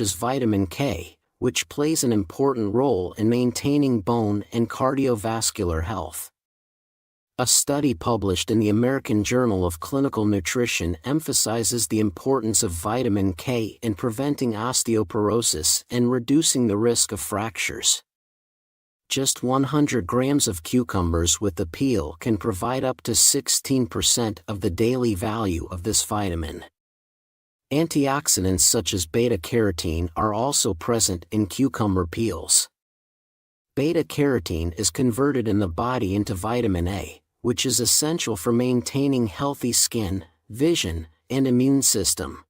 as vitamin K, which plays an important role in maintaining bone and cardiovascular health. A study published in the American Journal of Clinical Nutrition emphasizes the importance of vitamin K in preventing osteoporosis and reducing the risk of fractures. Just 100 grams of cucumbers with the peel can provide up to 16% of the daily value of this vitamin. Antioxidants such as beta-carotene are also present in cucumber peels. Beta-carotene is converted in the body into vitamin A, which is essential for maintaining healthy skin, vision, and immune system.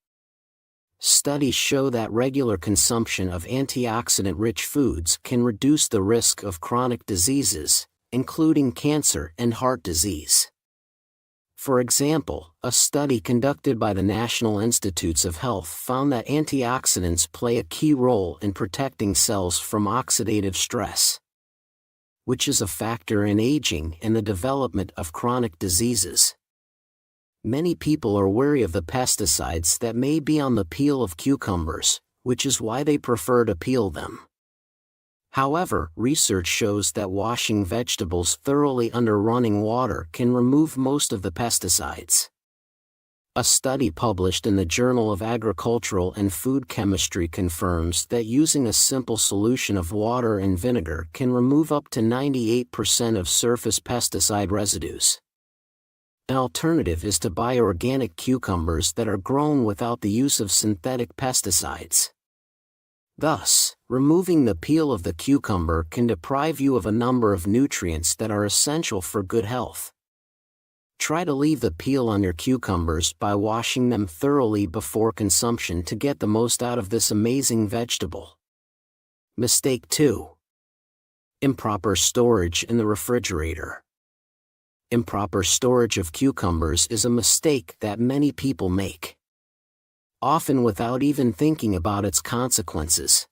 Studies show that regular consumption of antioxidant-rich foods can reduce the risk of chronic diseases, including cancer and heart disease. For example, a study conducted by the National Institutes of Health found that antioxidants play a key role in protecting cells from oxidative stress, which is a factor in aging and the development of chronic diseases. Many people are wary of the pesticides that may be on the peel of cucumbers, which is why they prefer to peel them. However, research shows that washing vegetables thoroughly under running water can remove most of the pesticides. A study published in the Journal of Agricultural and Food Chemistry confirms that using a simple solution of water and vinegar can remove up to 98% of surface pesticide residues. An alternative is to buy organic cucumbers that are grown without the use of synthetic pesticides. Thus, removing the peel of the cucumber can deprive you of a number of nutrients that are essential for good health. Try to leave the peel on your cucumbers by washing them thoroughly before consumption to get the most out of this amazing vegetable. Mistake 2. Improper storage in the refrigerator. Improper storage of cucumbers is a mistake that many people make, often without even thinking about its consequences.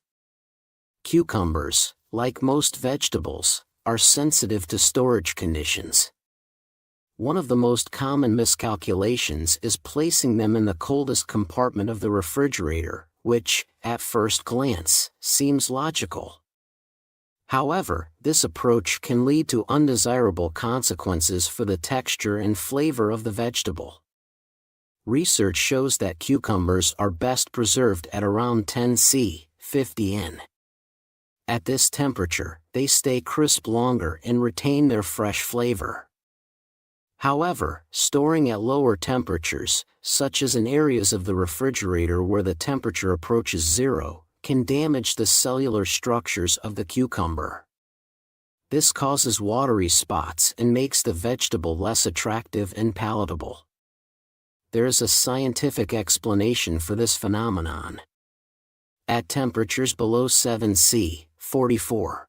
Cucumbers, like most vegetables, are sensitive to storage conditions. One of the most common miscalculations is placing them in the coldest compartment of the refrigerator, which, at first glance, seems logical. However, this approach can lead to undesirable consequences for the texture and flavor of the vegetable. Research shows that cucumbers are best preserved at around 10 C, 50 N. At this temperature, they stay crisp longer and retain their fresh flavor. However, storing at lower temperatures, such as in areas of the refrigerator where the temperature approaches zero, can damage the cellular structures of the cucumber. This causes watery spots and makes the vegetable less attractive and palatable. There is a scientific explanation for this phenomenon. At temperatures below 7 C, 44,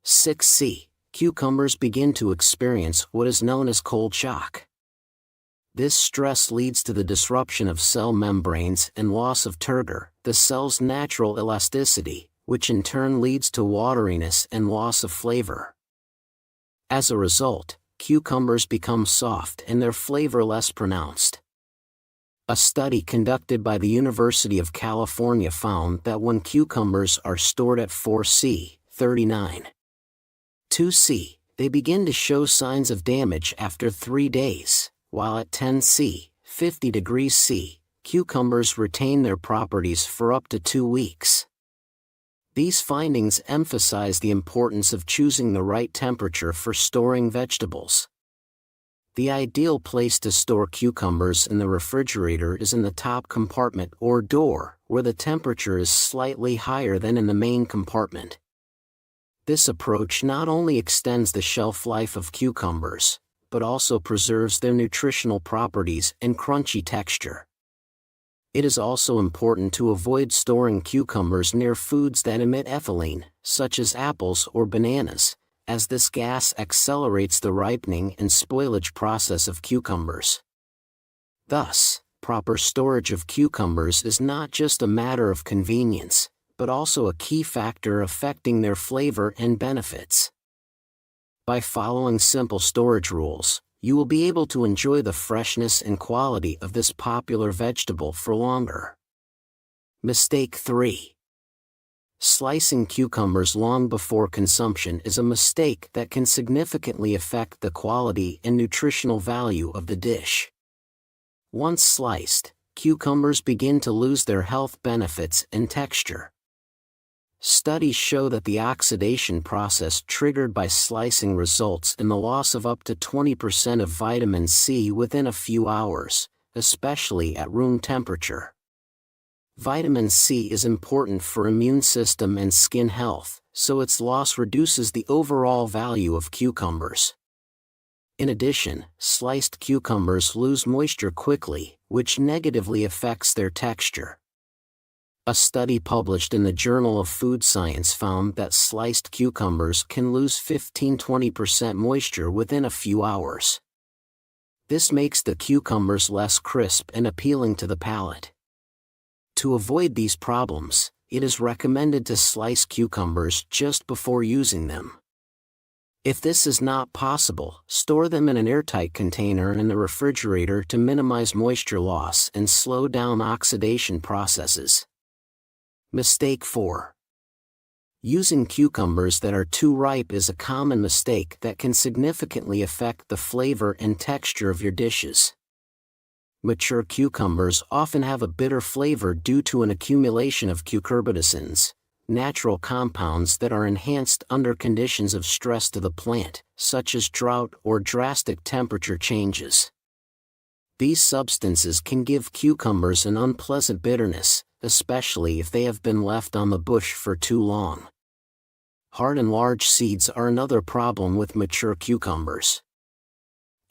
6 C, cucumbers begin to experience what is known as cold shock. This stress leads to the disruption of cell membranes and loss of turgor, the cell's natural elasticity, which in turn leads to wateriness and loss of flavor. As a result, cucumbers become soft and their flavor less pronounced. A study conducted by the University of California found that when cucumbers are stored at 4 C, 39, 2 C, they begin to show signs of damage after 3 days, while at 10 C, 50 degrees C, cucumbers retain their properties for up to 2 weeks. These findings emphasize the importance of choosing the right temperature for storing vegetables. The ideal place to store cucumbers in the refrigerator is in the top compartment or door, where the temperature is slightly higher than in the main compartment. This approach not only extends the shelf life of cucumbers, but also preserves their nutritional properties and crunchy texture. It is also important to avoid storing cucumbers near foods that emit ethylene, such as apples or bananas, as this gas accelerates the ripening and spoilage process of cucumbers. Thus, proper storage of cucumbers is not just a matter of convenience, but also a key factor affecting their flavor and benefits. By following simple storage rules, you will be able to enjoy the freshness and quality of this popular vegetable for longer. Mistake 3. Slicing cucumbers long before consumption is a mistake that can significantly affect the quality and nutritional value of the dish. Once sliced, cucumbers begin to lose their health benefits and texture. Studies show that the oxidation process triggered by slicing results in the loss of up to 20% of vitamin C within a few hours, especially at room temperature. Vitamin C is important for immune system and skin health, so its loss reduces the overall value of cucumbers. In addition, sliced cucumbers lose moisture quickly, which negatively affects their texture. A study published in the Journal of Food Science found that sliced cucumbers can lose 15–20% moisture within a few hours. This makes the cucumbers less crisp and appealing to the palate. To avoid these problems, it is recommended to slice cucumbers just before using them. If this is not possible, store them in an airtight container in the refrigerator to minimize moisture loss and slow down oxidation processes. Mistake 4. Using cucumbers that are too ripe is a common mistake that can significantly affect the flavor and texture of your dishes. Mature cucumbers often have a bitter flavor due to an accumulation of cucurbitacins, natural compounds that are enhanced under conditions of stress to the plant, such as drought or drastic temperature changes. These substances can give cucumbers an unpleasant bitterness, especially if they have been left on the bush for too long. Hard and large seeds are another problem with mature cucumbers.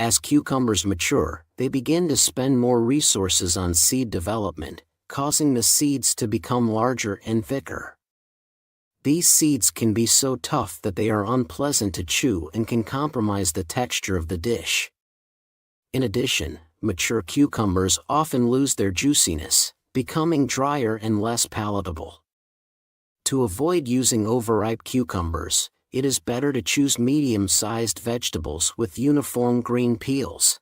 As cucumbers mature, they begin to spend more resources on seed development, causing the seeds to become larger and thicker. These seeds can be so tough that they are unpleasant to chew and can compromise the texture of the dish. In addition, mature cucumbers often lose their juiciness, becoming drier and less palatable. To avoid using overripe cucumbers, it is better to choose medium-sized vegetables with uniform green peels.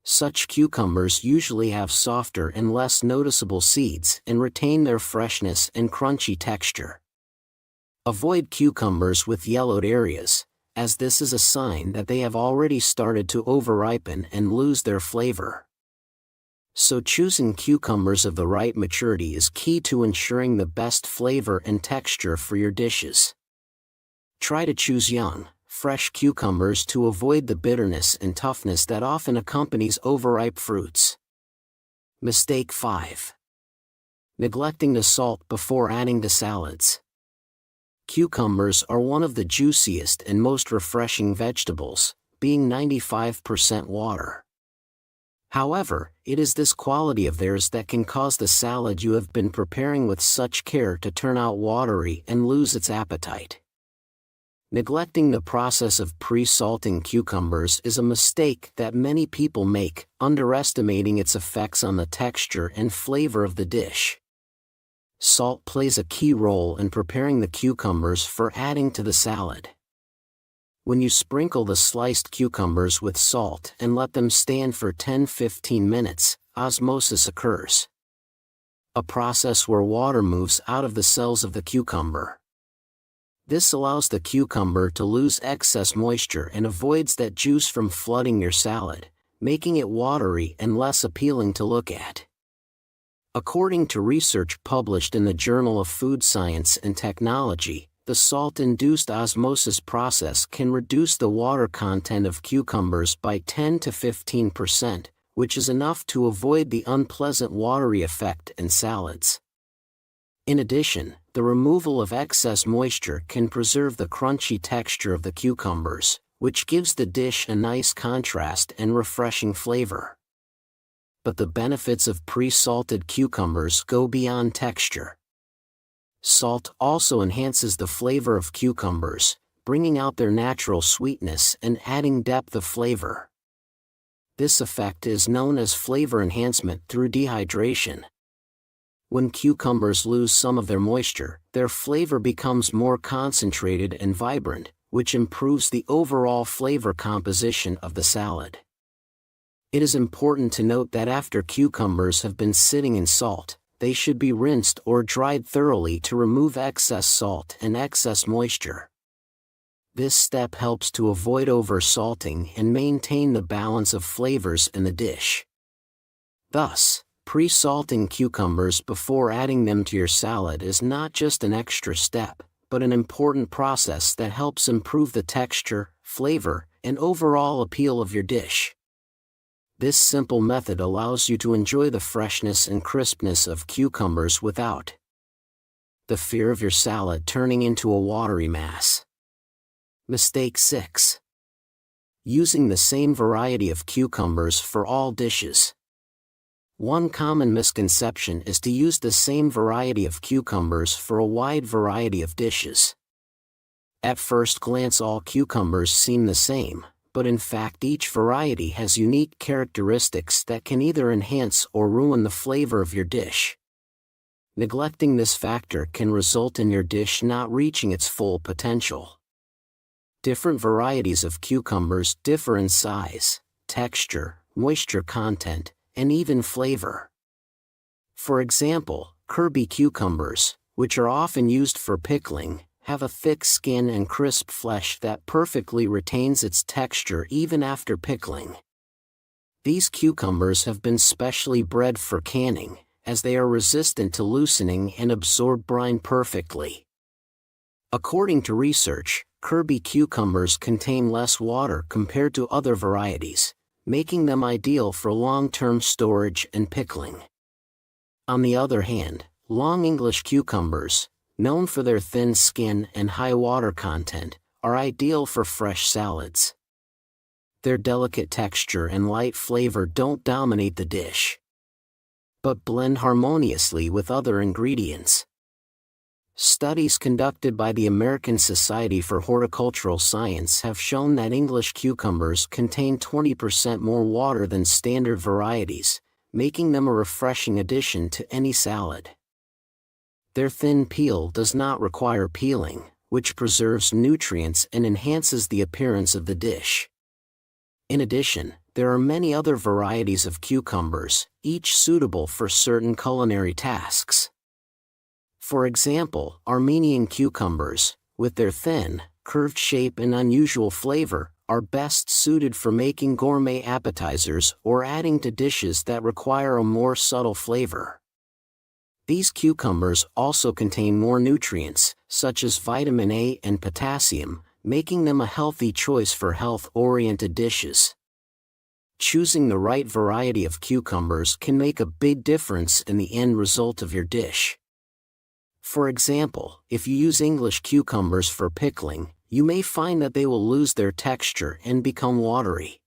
Such cucumbers usually have softer and less noticeable seeds and retain their freshness and crunchy texture. Avoid cucumbers with yellowed areas, as this is a sign that they have already started to overripen and lose their flavor. So choosing cucumbers of the right maturity is key to ensuring the best flavor and texture for your dishes. Try to choose young, fresh cucumbers to avoid the bitterness and toughness that often accompanies overripe fruits. Mistake 5. Neglecting to salt before adding to salads. Cucumbers are one of the juiciest and most refreshing vegetables, being 95% water. However, it is this quality of theirs that can cause the salad you have been preparing with such care to turn out watery and lose its appetite. Neglecting the process of pre-salting cucumbers is a mistake that many people make, underestimating its effects on the texture and flavor of the dish. Salt plays a key role in preparing the cucumbers for adding to the salad. When you sprinkle the sliced cucumbers with salt and let them stand for 10–15 minutes, osmosis occurs. A process where water moves out of the cells of the cucumber. This allows the cucumber to lose excess moisture and avoids that juice from flooding your salad, making it watery and less appealing to look at. According to research published in the Journal of Food Science and Technology, the salt-induced osmosis process can reduce the water content of cucumbers by 10–15%, which is enough to avoid the unpleasant watery effect in salads. In addition, the removal of excess moisture can preserve the crunchy texture of the cucumbers, which gives the dish a nice contrast and refreshing flavor. But the benefits of pre-salted cucumbers go beyond texture. Salt also enhances the flavor of cucumbers, bringing out their natural sweetness and adding depth of flavor. This effect is known as flavor enhancement through dehydration. When cucumbers lose some of their moisture, their flavor becomes more concentrated and vibrant, which improves the overall flavor composition of the salad. It is important to note that after cucumbers have been sitting in salt, they should be rinsed or dried thoroughly to remove excess salt and excess moisture. This step helps to avoid over-salting and maintain the balance of flavors in the dish. Thus, pre-salting cucumbers before adding them to your salad is not just an extra step, but an important process that helps improve the texture, flavor, and overall appeal of your dish. This simple method allows you to enjoy the freshness and crispness of cucumbers without the fear of your salad turning into a watery mass. Mistake 6. Using the same variety of cucumbers for all dishes. One common misconception is to use the same variety of cucumbers for a wide variety of dishes. At first glance, all cucumbers seem the same, but in fact each variety has unique characteristics that can either enhance or ruin the flavor of your dish. Neglecting this factor can result in your dish not reaching its full potential. Different varieties of cucumbers differ in size, texture, moisture content, and even flavor. For example, Kirby cucumbers, which are often used for pickling, have a thick skin and crisp flesh that perfectly retains its texture even after pickling. These cucumbers have been specially bred for canning, as they are resistant to loosening and absorb brine perfectly. According to research, Kirby cucumbers contain less water compared to other varieties, making them ideal for long-term storage and pickling. On the other hand, long English cucumbers, known for their thin skin and high water content, are ideal for fresh salads. Their delicate texture and light flavor don't dominate the dish, but blend harmoniously with other ingredients. Studies conducted by the American Society for Horticultural Science have shown that English cucumbers contain 20% more water than standard varieties, making them a refreshing addition to any salad. Their thin peel does not require peeling, which preserves nutrients and enhances the appearance of the dish. In addition, there are many other varieties of cucumbers, each suitable for certain culinary tasks. For example, Armenian cucumbers, with their thin, curved shape and unusual flavor, are best suited for making gourmet appetizers or adding to dishes that require a more subtle flavor. These cucumbers also contain more nutrients, such as vitamin A and potassium, making them a healthy choice for health-oriented dishes. Choosing the right variety of cucumbers can make a big difference in the end result of your dish. For example, if you use English cucumbers for pickling, you may find that they will lose their texture and become watery.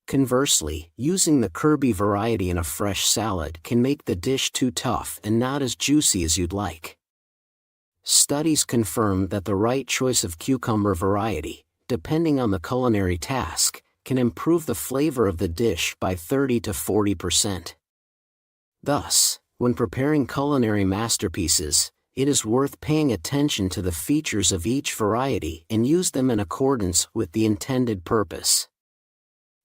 Conversely, using the Kirby variety in a fresh salad can make the dish too tough and not as juicy as you'd like. Studies confirm that the right choice of cucumber variety, depending on the culinary task, can improve the flavor of the dish by 30 to 40%. Thus, when preparing culinary masterpieces, it is worth paying attention to the features of each variety and use them in accordance with the intended purpose.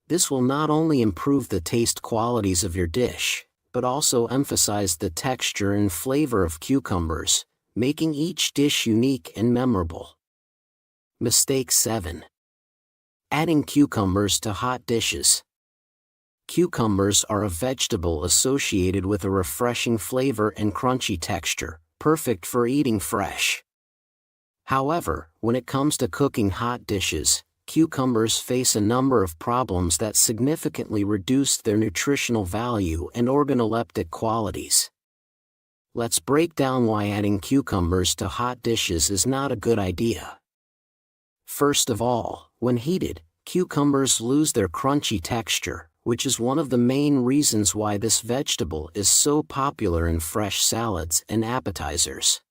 This will not only improve the taste qualities of your dish, but also emphasize the texture and flavor of cucumbers, making each dish unique and memorable. Mistake 7. Adding cucumbers to hot dishes. Cucumbers are a vegetable associated with a refreshing flavor and crunchy texture, perfect for eating fresh. However, when it comes to cooking hot dishes, cucumbers face a number of problems that significantly reduce their nutritional value and organoleptic qualities. Let's break down why adding cucumbers to hot dishes is not a good idea. First of all, when heated, cucumbers lose their crunchy texture, which is one of the main reasons why this vegetable is so popular in fresh salads and appetizers.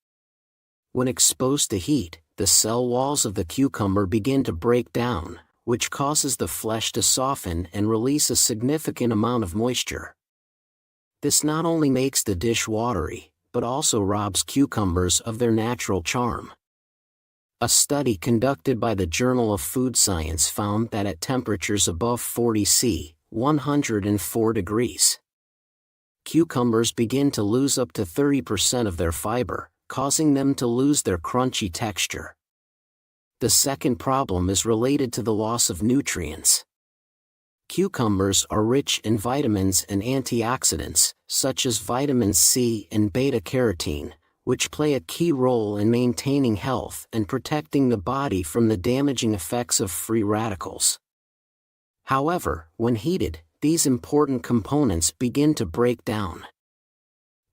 When exposed to heat, the cell walls of the cucumber begin to break down, which causes the flesh to soften and release a significant amount of moisture. This not only makes the dish watery, but also robs cucumbers of their natural charm. A study conducted by the Journal of Food Science found that at temperatures above 40 C, 104 degrees cucumbers begin to lose up to 30% of their fiber, causing them to lose their crunchy texture. The second problem is related to the loss of nutrients. Cucumbers are rich in vitamins and antioxidants, such as vitamin C and beta-carotene, which play a key role in maintaining health and protecting the body from the damaging effects of free radicals. However, when heated, these important components begin to break down.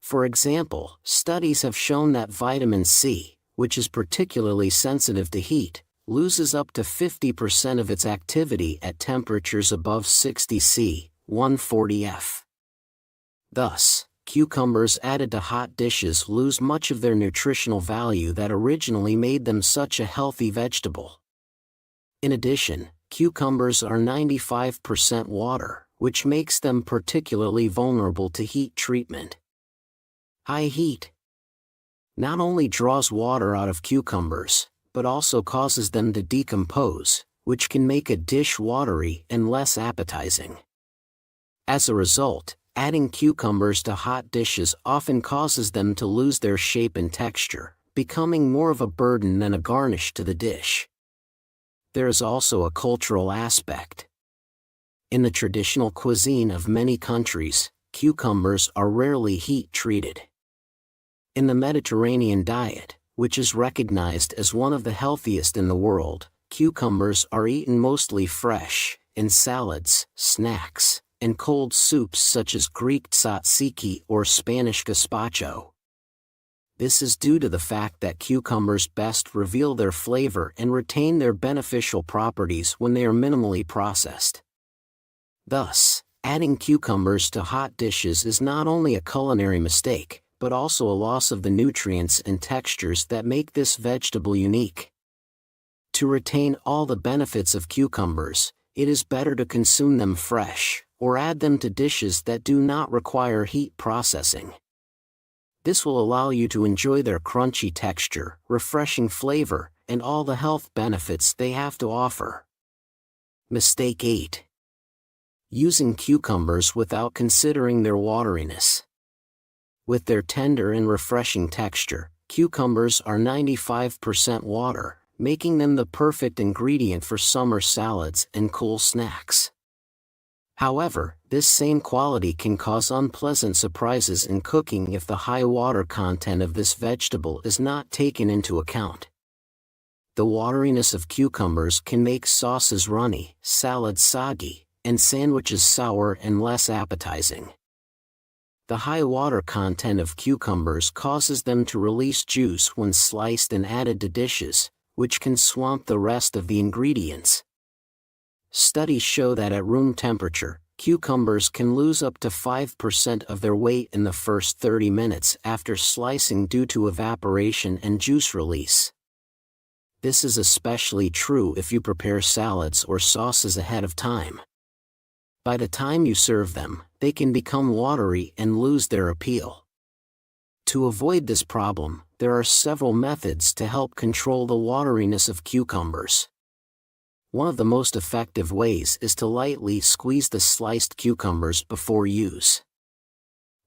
For example, studies have shown that vitamin C, which is particularly sensitive to heat, loses up to 50% of its activity at temperatures above 60 C, 140 F. Thus, cucumbers added to hot dishes lose much of their nutritional value that originally made them such a healthy vegetable. In addition, cucumbers are 95% water, which makes them particularly vulnerable to heat treatment. High heat not only draws water out of cucumbers, but also causes them to decompose, which can make a dish watery and less appetizing. As a result, adding cucumbers to hot dishes often causes them to lose their shape and texture, becoming more of a burden than a garnish to the dish. There is also a cultural aspect. In the traditional cuisine of many countries, cucumbers are rarely heat-treated. In the Mediterranean diet, which is recognized as one of the healthiest in the world, cucumbers are eaten mostly fresh, in salads, snacks, and cold soups such as Greek tzatziki or Spanish gazpacho. This is due to the fact that cucumbers best reveal their flavor and retain their beneficial properties when they are minimally processed. Thus, adding cucumbers to hot dishes is not only a culinary mistake, but also a loss of the nutrients and textures that make this vegetable unique. To retain all the benefits of cucumbers, it is better to consume them fresh, or add them to dishes that do not require heat processing. This will allow you to enjoy their crunchy texture, refreshing flavor, and all the health benefits they have to offer. Mistake 8. Using cucumbers without considering their wateriness. With their tender and refreshing texture, cucumbers are 95% water, making them the perfect ingredient for summer salads and cool snacks. However, this same quality can cause unpleasant surprises in cooking if the high water content of this vegetable is not taken into account. The wateriness of cucumbers can make sauces runny, salads soggy, and sandwiches sour and less appetizing. The high water content of cucumbers causes them to release juice when sliced and added to dishes, which can swamp the rest of the ingredients. Studies show that at room temperature, cucumbers can lose up to 5% of their weight in the first 30 minutes after slicing due to evaporation and juice release. This is especially true if you prepare salads or sauces ahead of time. By the time you serve them, they can become watery and lose their appeal. To avoid this problem, there are several methods to help control the wateriness of cucumbers. One of the most effective ways is to lightly squeeze the sliced cucumbers before use.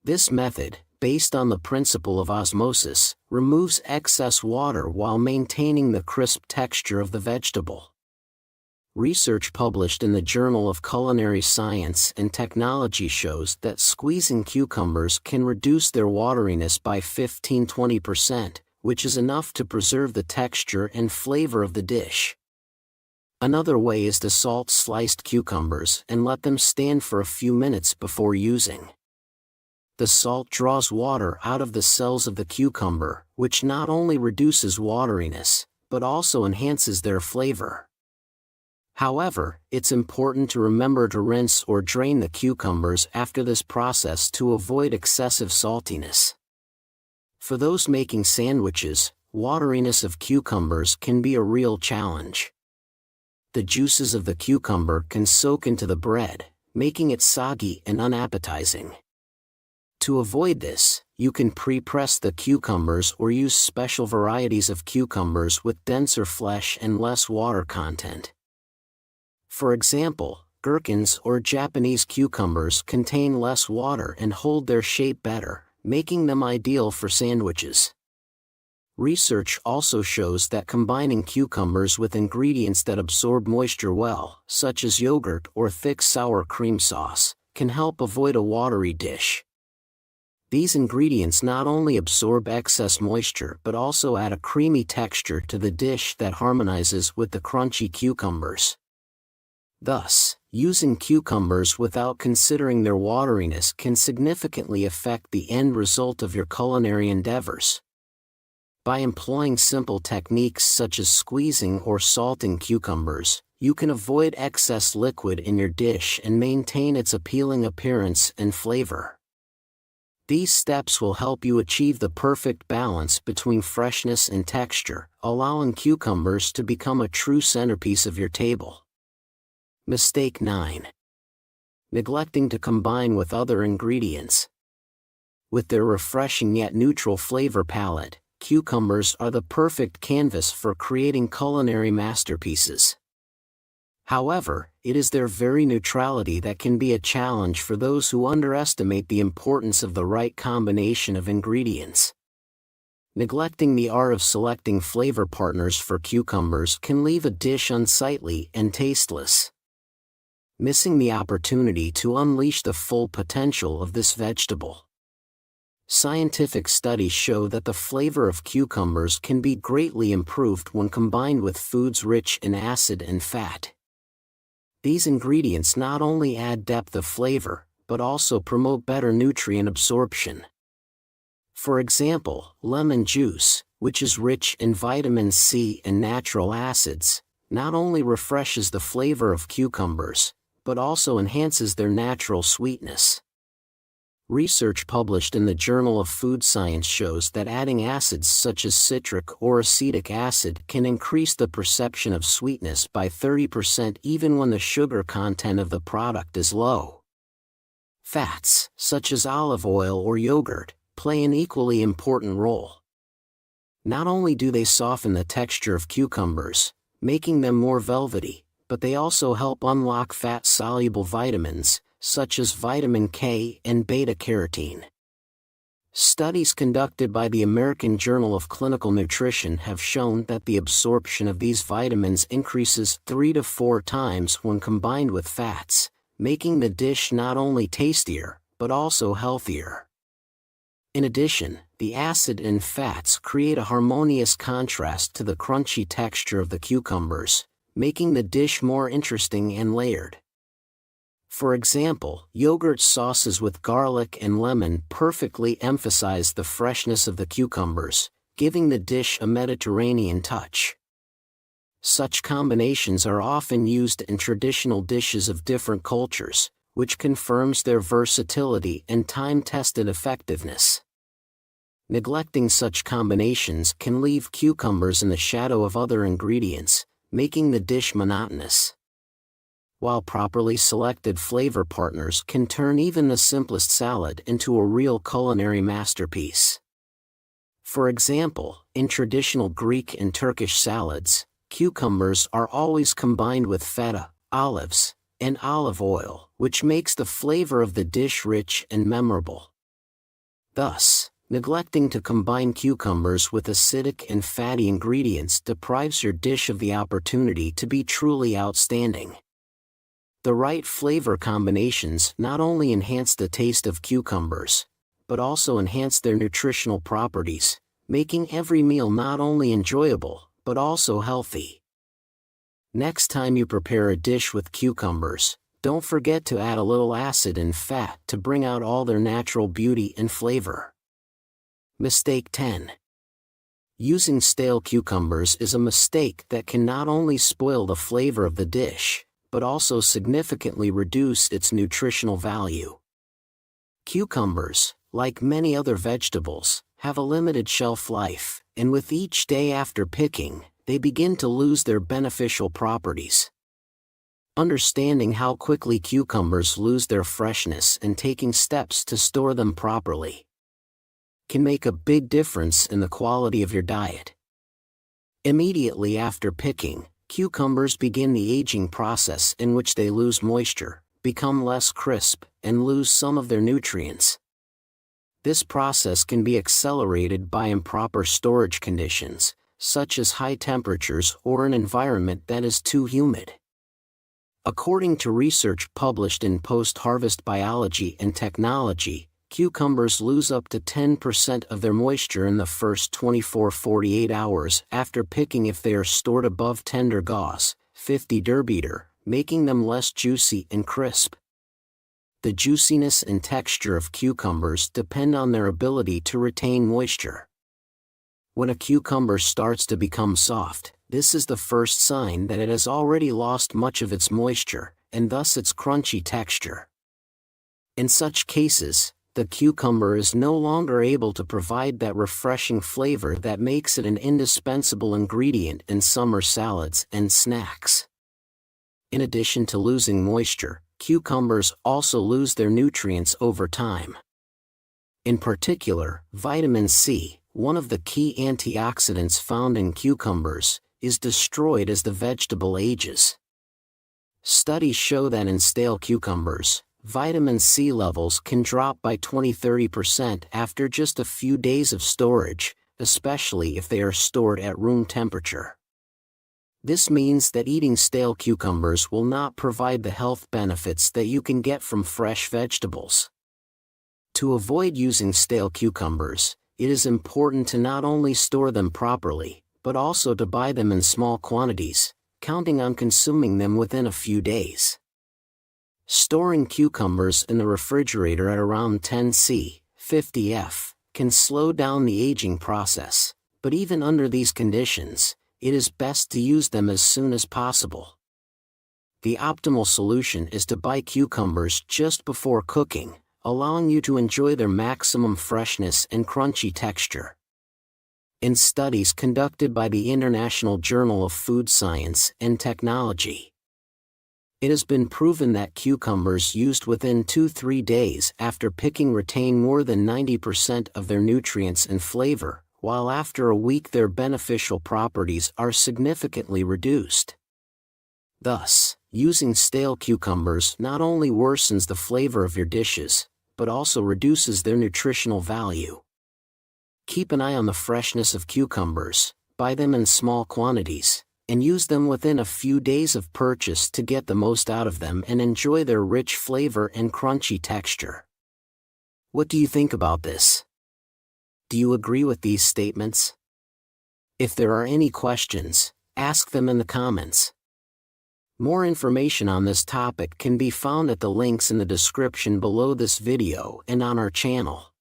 This method, based on the principle of osmosis, removes excess water while maintaining the crisp texture of the vegetable. Research published in the Journal of Culinary Science and Technology shows that squeezing cucumbers can reduce their wateriness by 15–20%, which is enough to preserve the texture and flavor of the dish. Another way is to salt sliced cucumbers and let them stand for a few minutes before using. The salt draws water out of the cells of the cucumber, which not only reduces wateriness, but also enhances their flavor. However, it's important to remember to rinse or drain the cucumbers after this process to avoid excessive saltiness. For those making sandwiches, wateriness of cucumbers can be a real challenge. The juices of the cucumber can soak into the bread, making it soggy and unappetizing. To avoid this, you can pre-press the cucumbers or use special varieties of cucumbers with denser flesh and less water content. For example, Gherkins or Japanese cucumbers contain less water and hold their shape better, making them ideal for sandwiches. Research also shows that combining cucumbers with ingredients that absorb moisture well, such as yogurt or thick sour cream sauce, can help avoid a watery dish. These ingredients not only absorb excess moisture but also add a creamy texture to the dish that harmonizes with the crunchy cucumbers. Thus, using cucumbers without considering their wateriness can significantly affect the end result of your culinary endeavors. By employing simple techniques such as squeezing or salting cucumbers, you can avoid excess liquid in your dish and maintain its appealing appearance and flavor. These steps will help you achieve the perfect balance between freshness and texture, allowing cucumbers to become a true centerpiece of your table. Mistake 9. Neglecting to combine with other ingredients. With their refreshing yet neutral flavor palette, cucumbers are the perfect canvas for creating culinary masterpieces. However, it is their very neutrality that can be a challenge for those who underestimate the importance of the right combination of ingredients. Neglecting the art of selecting flavor partners for cucumbers can leave a dish unsightly and tasteless. Missing the opportunity to unleash the full potential of this vegetable. Scientific studies show that the flavor of cucumbers can be greatly improved when combined with foods rich in acid and fat. These ingredients not only add depth of flavor, but also promote better nutrient absorption. For example, lemon juice, which is rich in vitamin C and natural acids, not only refreshes the flavor of cucumbers, but also enhances their natural sweetness. Research published in the Journal of Food Science shows that adding acids such as citric or acetic acid can increase the perception of sweetness by 30% even when the sugar content of the product is low. Fats, such as olive oil or yogurt, play an equally important role. Not only do they soften the texture of cucumbers, making them more velvety, but they also help unlock fat-soluble vitamins, such as vitamin K and beta-carotene. Studies conducted by the American Journal of Clinical Nutrition have shown that the absorption of these vitamins increases 3 to 4 times when combined with fats, making the dish not only tastier, but also healthier. In addition, the acid and fats create a harmonious contrast to the crunchy texture of the cucumbers, making the dish more interesting and layered. For example, yogurt sauces with garlic and lemon perfectly emphasize the freshness of the cucumbers, giving the dish a Mediterranean touch. Such combinations are often used in traditional dishes of different cultures, which confirms their versatility and time-tested effectiveness. Neglecting such combinations can leave cucumbers in the shadow of other ingredients, making the dish monotonous. While properly selected flavor partners can turn even the simplest salad into a real culinary masterpiece. For example, in traditional Greek and Turkish salads, cucumbers are always combined with feta, olives, and olive oil, which makes the flavor of the dish rich and memorable. Thus, neglecting to combine cucumbers with acidic and fatty ingredients deprives your dish of the opportunity to be truly outstanding. The right flavor combinations not only enhance the taste of cucumbers, but also enhance their nutritional properties, making every meal not only enjoyable, but also healthy. Next time you prepare a dish with cucumbers, don't forget to add a little acid and fat to bring out all their natural beauty and flavor. Mistake 10. Using stale cucumbers is a mistake that can not only spoil the flavor of the dish, but also significantly reduce its nutritional value. Cucumbers, like many other vegetables, have a limited shelf life, and with each day after picking, they begin to lose their beneficial properties. Understanding how quickly cucumbers lose their freshness and taking steps to store them properly can make a big difference in the quality of your diet. Immediately after picking, Cucumbers begin the aging process in which they lose moisture, become less crisp, and lose some of their nutrients. This process can be accelerated by improper storage conditions, such as high temperatures or an environment that is too humid. According to research published in Post-Harvest Biology and Technology, cucumbers lose up to 10% of their moisture in the first 24-48 hours after picking if they are stored above tender gauze, 50 derbeater, making them less juicy and crisp. The juiciness and texture of cucumbers depend on their ability to retain moisture. When a cucumber starts to become soft, this is the first sign that it has already lost much of its moisture, and thus its crunchy texture. In such cases, the cucumber is no longer able to provide that refreshing flavor that makes it an indispensable ingredient in summer salads and snacks. In addition to losing moisture, cucumbers also lose their nutrients over time. In particular, vitamin C, one of the key antioxidants found in cucumbers, is destroyed as the vegetable ages. Studies show that in stale cucumbers, vitamin C levels can drop by 20–30% after just a few days of storage, especially if they are stored at room temperature. This means that eating stale cucumbers will not provide the health benefits that you can get from fresh vegetables. To avoid using stale cucumbers, it is important to not only store them properly, but also to buy them in small quantities, counting on consuming them within a few days. Storing cucumbers in the refrigerator at around 10 C, 50 F, can slow down the aging process, but even under these conditions, it is best to use them as soon as possible. The optimal solution is to buy cucumbers just before cooking, allowing you to enjoy their maximum freshness and crunchy texture. In studies conducted by the International Journal of Food Science and Technology, it has been proven that cucumbers used within 2–3 days after picking retain more than 90% of their nutrients and flavor, while after a week their beneficial properties are significantly reduced. Thus, using stale cucumbers not only worsens the flavor of your dishes, but also reduces their nutritional value. Keep an eye on the freshness of cucumbers, buy them in small quantities, and use them within a few days of purchase to get the most out of them and enjoy their rich flavor and crunchy texture. What do you think about this? Do you agree with these statements? If there are any questions, ask them in the comments. More information on this topic can be found at the links in the description below this video and on our channel.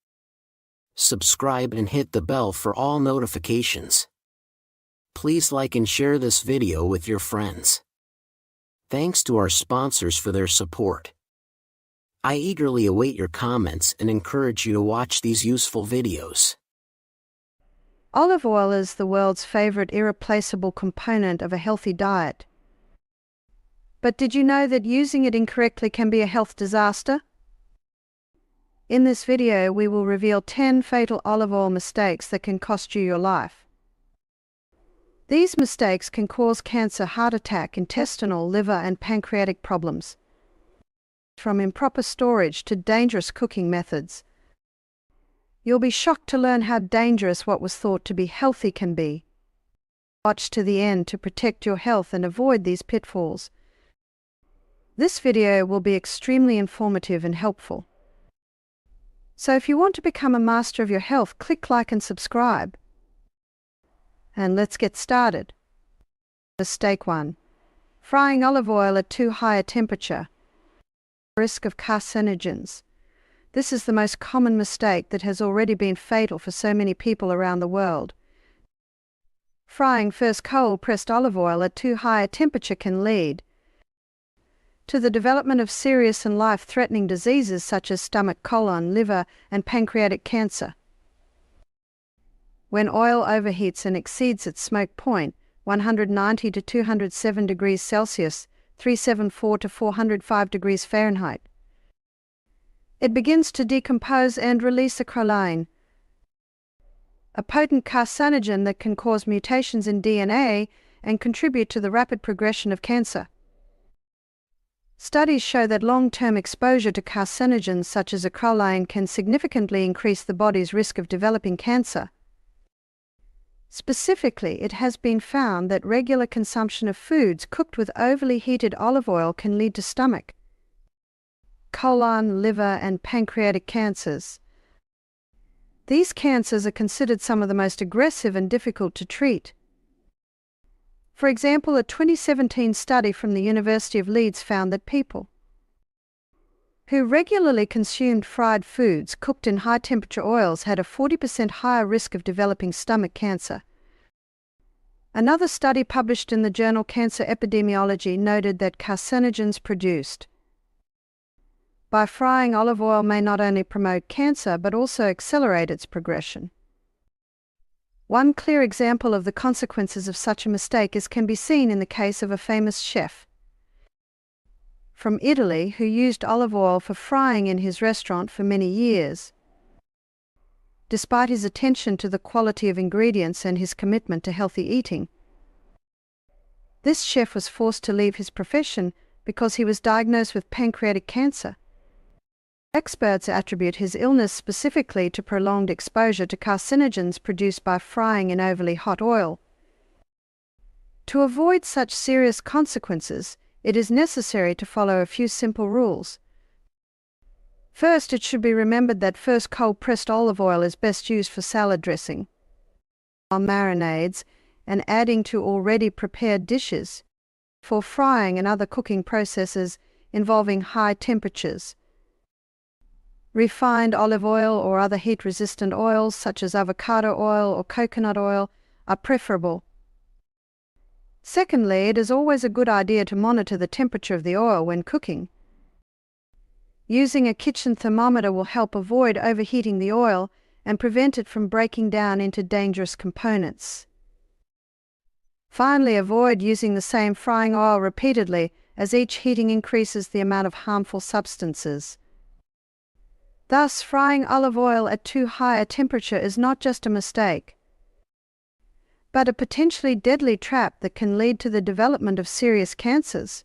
Subscribe and hit the bell for all notifications. Please like and share this video with your friends. Thanks to our sponsors for their support. I eagerly await your comments and encourage you to watch these useful videos. Olive oil is the world's favorite irreplaceable component of a healthy diet. But did you know that using it incorrectly can be a health disaster? In this video, we will reveal 10 fatal olive oil mistakes that can cost you your life. These mistakes can cause cancer, heart attack, intestinal, liver, and pancreatic problems. From improper storage to dangerous cooking methods. You'll be shocked to learn how dangerous what was thought to be healthy can be. Watch to the end to protect your health and avoid these pitfalls. This video will be extremely informative and helpful. So if you want to become a master of your health, click like and subscribe. And let's get started. Mistake 1. Frying olive oil at too high a temperature. Risk of carcinogens. This is the most common mistake that has already been fatal for so many people around the world. Frying first cold-pressed olive oil at too high a temperature can lead to the development of serious and life-threatening diseases such as stomach, colon, liver, and pancreatic cancer. When oil overheats and exceeds its smoke point, 190 to 207 degrees Celsius, 374 to 405 degrees Fahrenheit, it begins to decompose and release acrolein, a potent carcinogen that can cause mutations in DNA and contribute to the rapid progression of cancer. Studies show that long-term exposure to carcinogens such as acrolein can significantly increase the body's risk of developing cancer. Specifically, it has been found that regular consumption of foods cooked with overly heated olive oil can lead to stomach, colon, liver, and pancreatic cancers. These cancers are considered some of the most aggressive and difficult to treat. For example, a 2017 study from the University of Leeds found that people who regularly consumed fried foods cooked in high-temperature oils had a 40% higher risk of developing stomach cancer. Another study published in the journal Cancer Epidemiology noted that carcinogens produced by frying olive oil may not only promote cancer but also accelerate its progression. One clear example of the consequences of such a mistake can be seen in the case of a famous chef from Italy who used olive oil for frying in his restaurant for many years. Despite his attention to the quality of ingredients and his commitment to healthy eating, this chef was forced to leave his profession because he was diagnosed with pancreatic cancer. Experts attribute his illness specifically to prolonged exposure to carcinogens produced by frying in overly hot oil. To avoid such serious consequences, it is necessary to follow a few simple rules. First, it should be remembered that first cold-pressed olive oil is best used for salad dressing, marinades, and adding to already prepared dishes, for frying and other cooking processes involving high temperatures. Refined olive oil or other heat-resistant oils such as avocado oil or coconut oil are preferable. Secondly, it is always a good idea to monitor the temperature of the oil when cooking. Using a kitchen thermometer will help avoid overheating the oil and prevent it from breaking down into dangerous components. Finally, avoid using the same frying oil repeatedly, as each heating increases the amount of harmful substances. Thus, frying olive oil at too high a temperature is not just a mistake, but a potentially deadly trap that can lead to the development of serious cancers.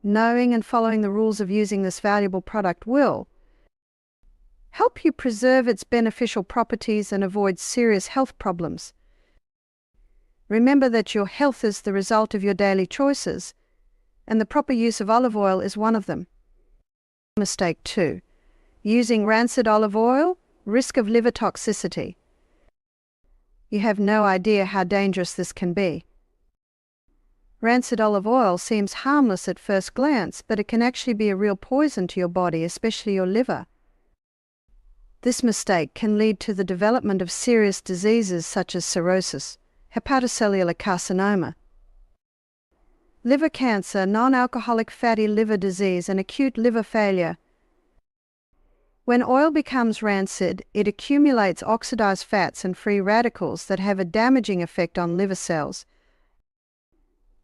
Knowing and following the rules of using this valuable product will help you preserve its beneficial properties and avoid serious health problems. Remember that your health is the result of your daily choices, and the proper use of olive oil is one of them. Mistake 2. Using rancid olive oil, risk of liver toxicity. You have no idea how dangerous this can be. Rancid olive oil seems harmless at first glance, but it can actually be a real poison to your body, especially your liver. This mistake can lead to the development of serious diseases such as cirrhosis, hepatocellular carcinoma, liver cancer, non-alcoholic fatty liver disease, and acute liver failure. When oil becomes rancid, it accumulates oxidized fats and free radicals that have a damaging effect on liver cells.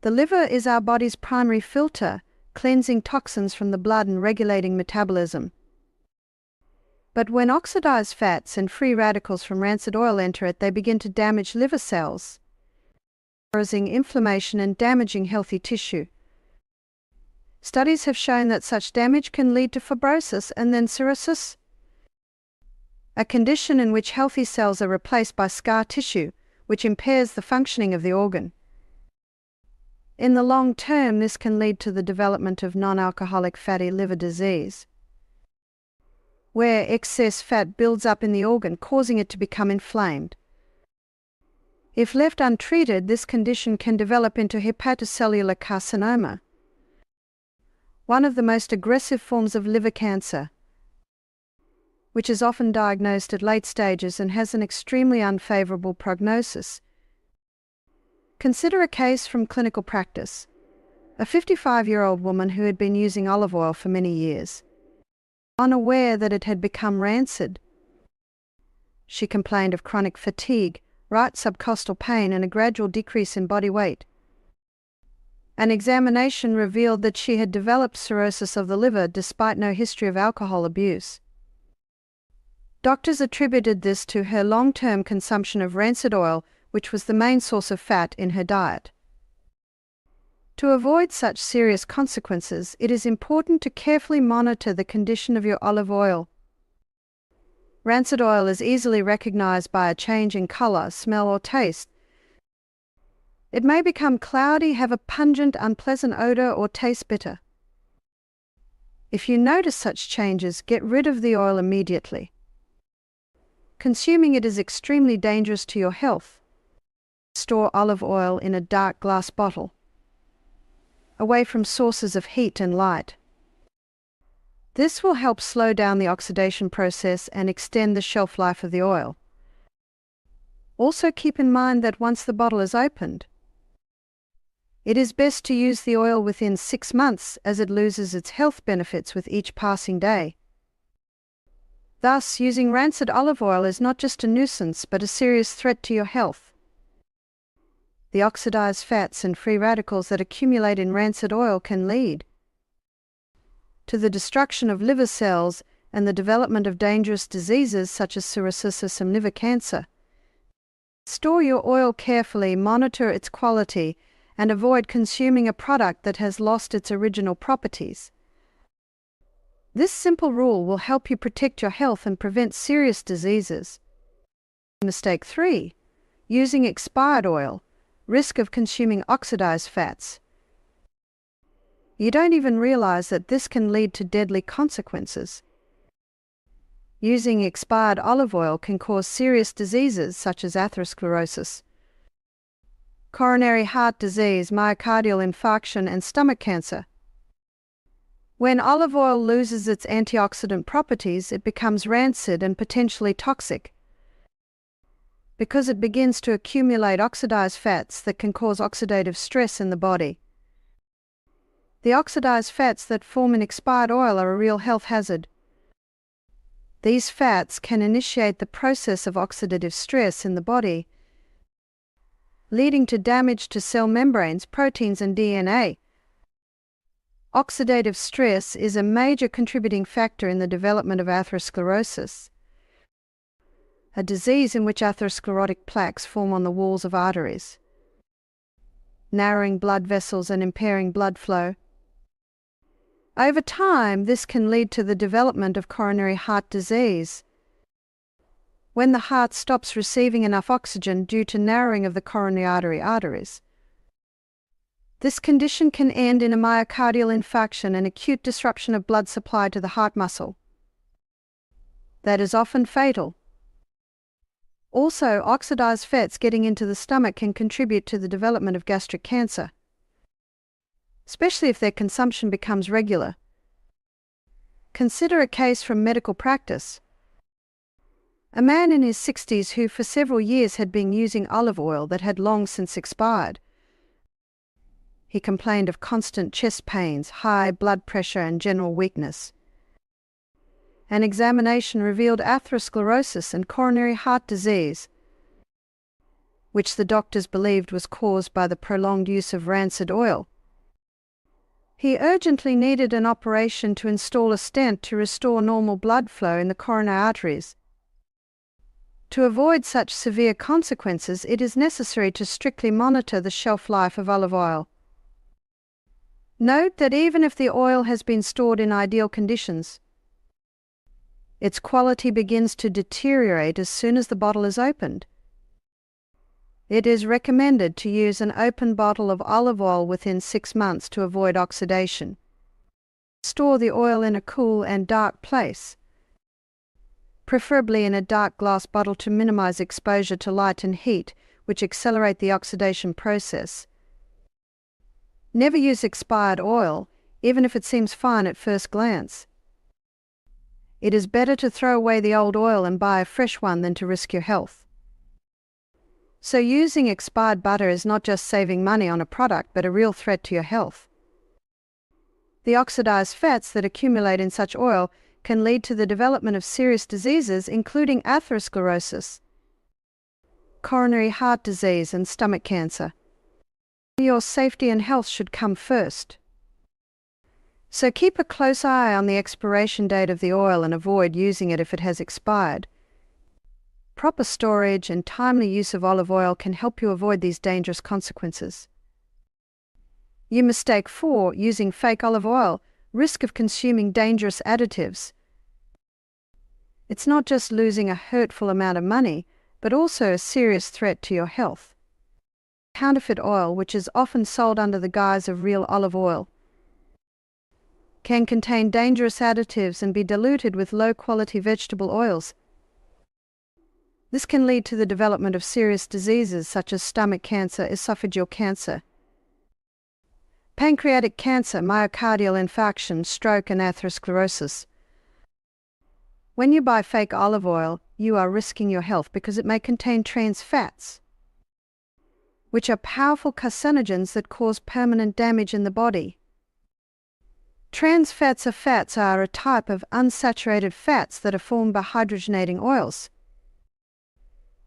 The liver is our body's primary filter, cleansing toxins from the blood and regulating metabolism. But when oxidized fats and free radicals from rancid oil enter it, they begin to damage liver cells, causing inflammation and damaging healthy tissue. Studies have shown that such damage can lead to fibrosis and then cirrhosis, a condition in which healthy cells are replaced by scar tissue, which impairs the functioning of the organ. In the long term, this can lead to the development of non-alcoholic fatty liver disease, where excess fat builds up in the organ, causing it to become inflamed. If left untreated, this condition can develop into hepatocellular carcinoma, one of the most aggressive forms of liver cancer, which is often diagnosed at late stages and has an extremely unfavorable prognosis. Consider a case from clinical practice. A 55-year-old woman who had been using olive oil for many years. Unaware that it had become rancid, she complained of chronic fatigue, right subcostal pain, and a gradual decrease in body weight. An examination revealed that she had developed cirrhosis of the liver despite no history of alcohol abuse. Doctors attributed this to her long-term consumption of rancid oil, which was the main source of fat in her diet. To avoid such serious consequences, it is important to carefully monitor the condition of your olive oil. Rancid oil is easily recognized by a change in color, smell, or taste. It may become cloudy, have a pungent, unpleasant odor, or taste bitter. If you notice such changes, get rid of the oil immediately. Consuming it is extremely dangerous to your health. Store olive oil in a dark glass bottle, away from sources of heat and light. This will help slow down the oxidation process and extend the shelf life of the oil. Also keep in mind that once the bottle is opened, it is best to use the oil within 6 months, as it loses its health benefits with each passing day. Thus, using rancid olive oil is not just a nuisance but a serious threat to your health. The oxidized fats and free radicals that accumulate in rancid oil can lead to the destruction of liver cells and the development of dangerous diseases such as cirrhosis and liver cancer. Store your oil carefully, monitor its quality, and avoid consuming a product that has lost its original properties. This simple rule will help you protect your health and prevent serious diseases. Mistake 3. Using expired oil. Risk of consuming oxidized fats. You don't even realize that this can lead to deadly consequences. Using expired olive oil can cause serious diseases such as atherosclerosis, coronary heart disease, myocardial infarction, and stomach cancer. When olive oil loses its antioxidant properties, it becomes rancid and potentially toxic, because it begins to accumulate oxidized fats that can cause oxidative stress in the body. The oxidized fats that form in expired oil are a real health hazard. These fats can initiate the process of oxidative stress in the body, leading to damage to cell membranes, proteins, and DNA. Oxidative stress is a major contributing factor in the development of atherosclerosis, a disease in which atherosclerotic plaques form on the walls of arteries, narrowing blood vessels and impairing blood flow. Over time, this can lead to the development of coronary heart disease, when the heart stops receiving enough oxygen due to narrowing of the coronary arteries. This condition can end in a myocardial infarction and acute disruption of blood supply to the heart muscle. That is often fatal. Also, oxidized fats getting into the stomach can contribute to the development of gastric cancer, especially if their consumption becomes regular. Consider a case from medical practice. A man in his 60s who for several years had been using olive oil that had long since expired. He complained of constant chest pains, high blood pressure, and general weakness. An examination revealed atherosclerosis and coronary heart disease, which the doctors believed was caused by the prolonged use of rancid oil. He urgently needed an operation to install a stent to restore normal blood flow in the coronary arteries. To avoid such severe consequences, it is necessary to strictly monitor the shelf life of olive oil. Note that even if the oil has been stored in ideal conditions, its quality begins to deteriorate as soon as the bottle is opened. It is recommended to use an open bottle of olive oil within 6 months to avoid oxidation. Store the oil in a cool and dark place, preferably in a dark glass bottle to minimize exposure to light and heat, which accelerate the oxidation process. Never use expired oil, even if it seems fine at first glance. It is better to throw away the old oil and buy a fresh one than to risk your health. So using expired butter is not just saving money on a product, but a real threat to your health. The oxidized fats that accumulate in such oil can lead to the development of serious diseases, including atherosclerosis, coronary heart disease, and stomach cancer. Your safety and health should come first. So keep a close eye on the expiration date of the oil and avoid using it if it has expired. Proper storage and timely use of olive oil can help you avoid these dangerous consequences. Mistake 4, using fake olive oil, risk of consuming dangerous additives. It's not just losing a hurtful amount of money, but also a serious threat to your health. Counterfeit oil, which is often sold under the guise of real olive oil, can contain dangerous additives and be diluted with low-quality vegetable oils. This can lead to the development of serious diseases such as stomach cancer, esophageal cancer, pancreatic cancer, myocardial infarction, stroke, and atherosclerosis. When you buy fake olive oil, you are risking your health because it may contain trans fats, which are powerful carcinogens that cause permanent damage in the body. Trans fats are a type of unsaturated fats that are formed by hydrogenating oils,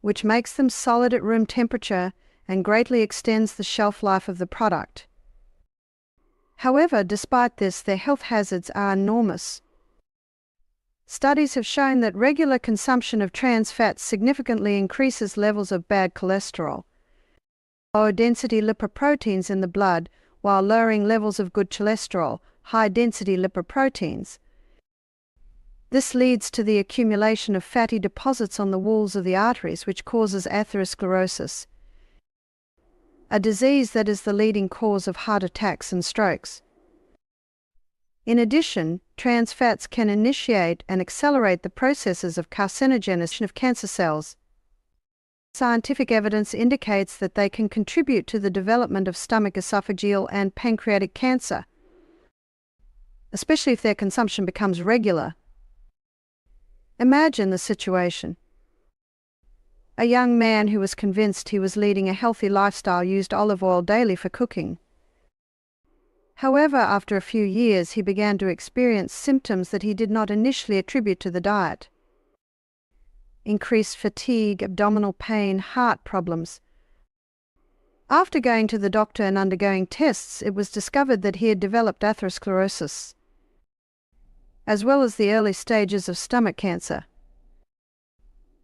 which makes them solid at room temperature and greatly extends the shelf life of the product. However, despite this, their health hazards are enormous. Studies have shown that regular consumption of trans fats significantly increases levels of bad cholesterol, low-density lipoproteins in the blood, while lowering levels of good cholesterol, high-density lipoproteins. This leads to the accumulation of fatty deposits on the walls of the arteries, which causes atherosclerosis, a disease that is the leading cause of heart attacks and strokes. In addition, trans fats can initiate and accelerate the processes of carcinogenesis of cancer cells. Scientific evidence indicates that they can contribute to the development of stomach, esophageal, and pancreatic cancer, especially if their consumption becomes regular. Imagine the situation. A young man who was convinced he was leading a healthy lifestyle used olive oil daily for cooking. However, after a few years, he began to experience symptoms that he did not initially attribute to the diet: increased fatigue, abdominal pain, heart problems. After going to the doctor and undergoing tests, it was discovered that he had developed atherosclerosis, as well as the early stages of stomach cancer.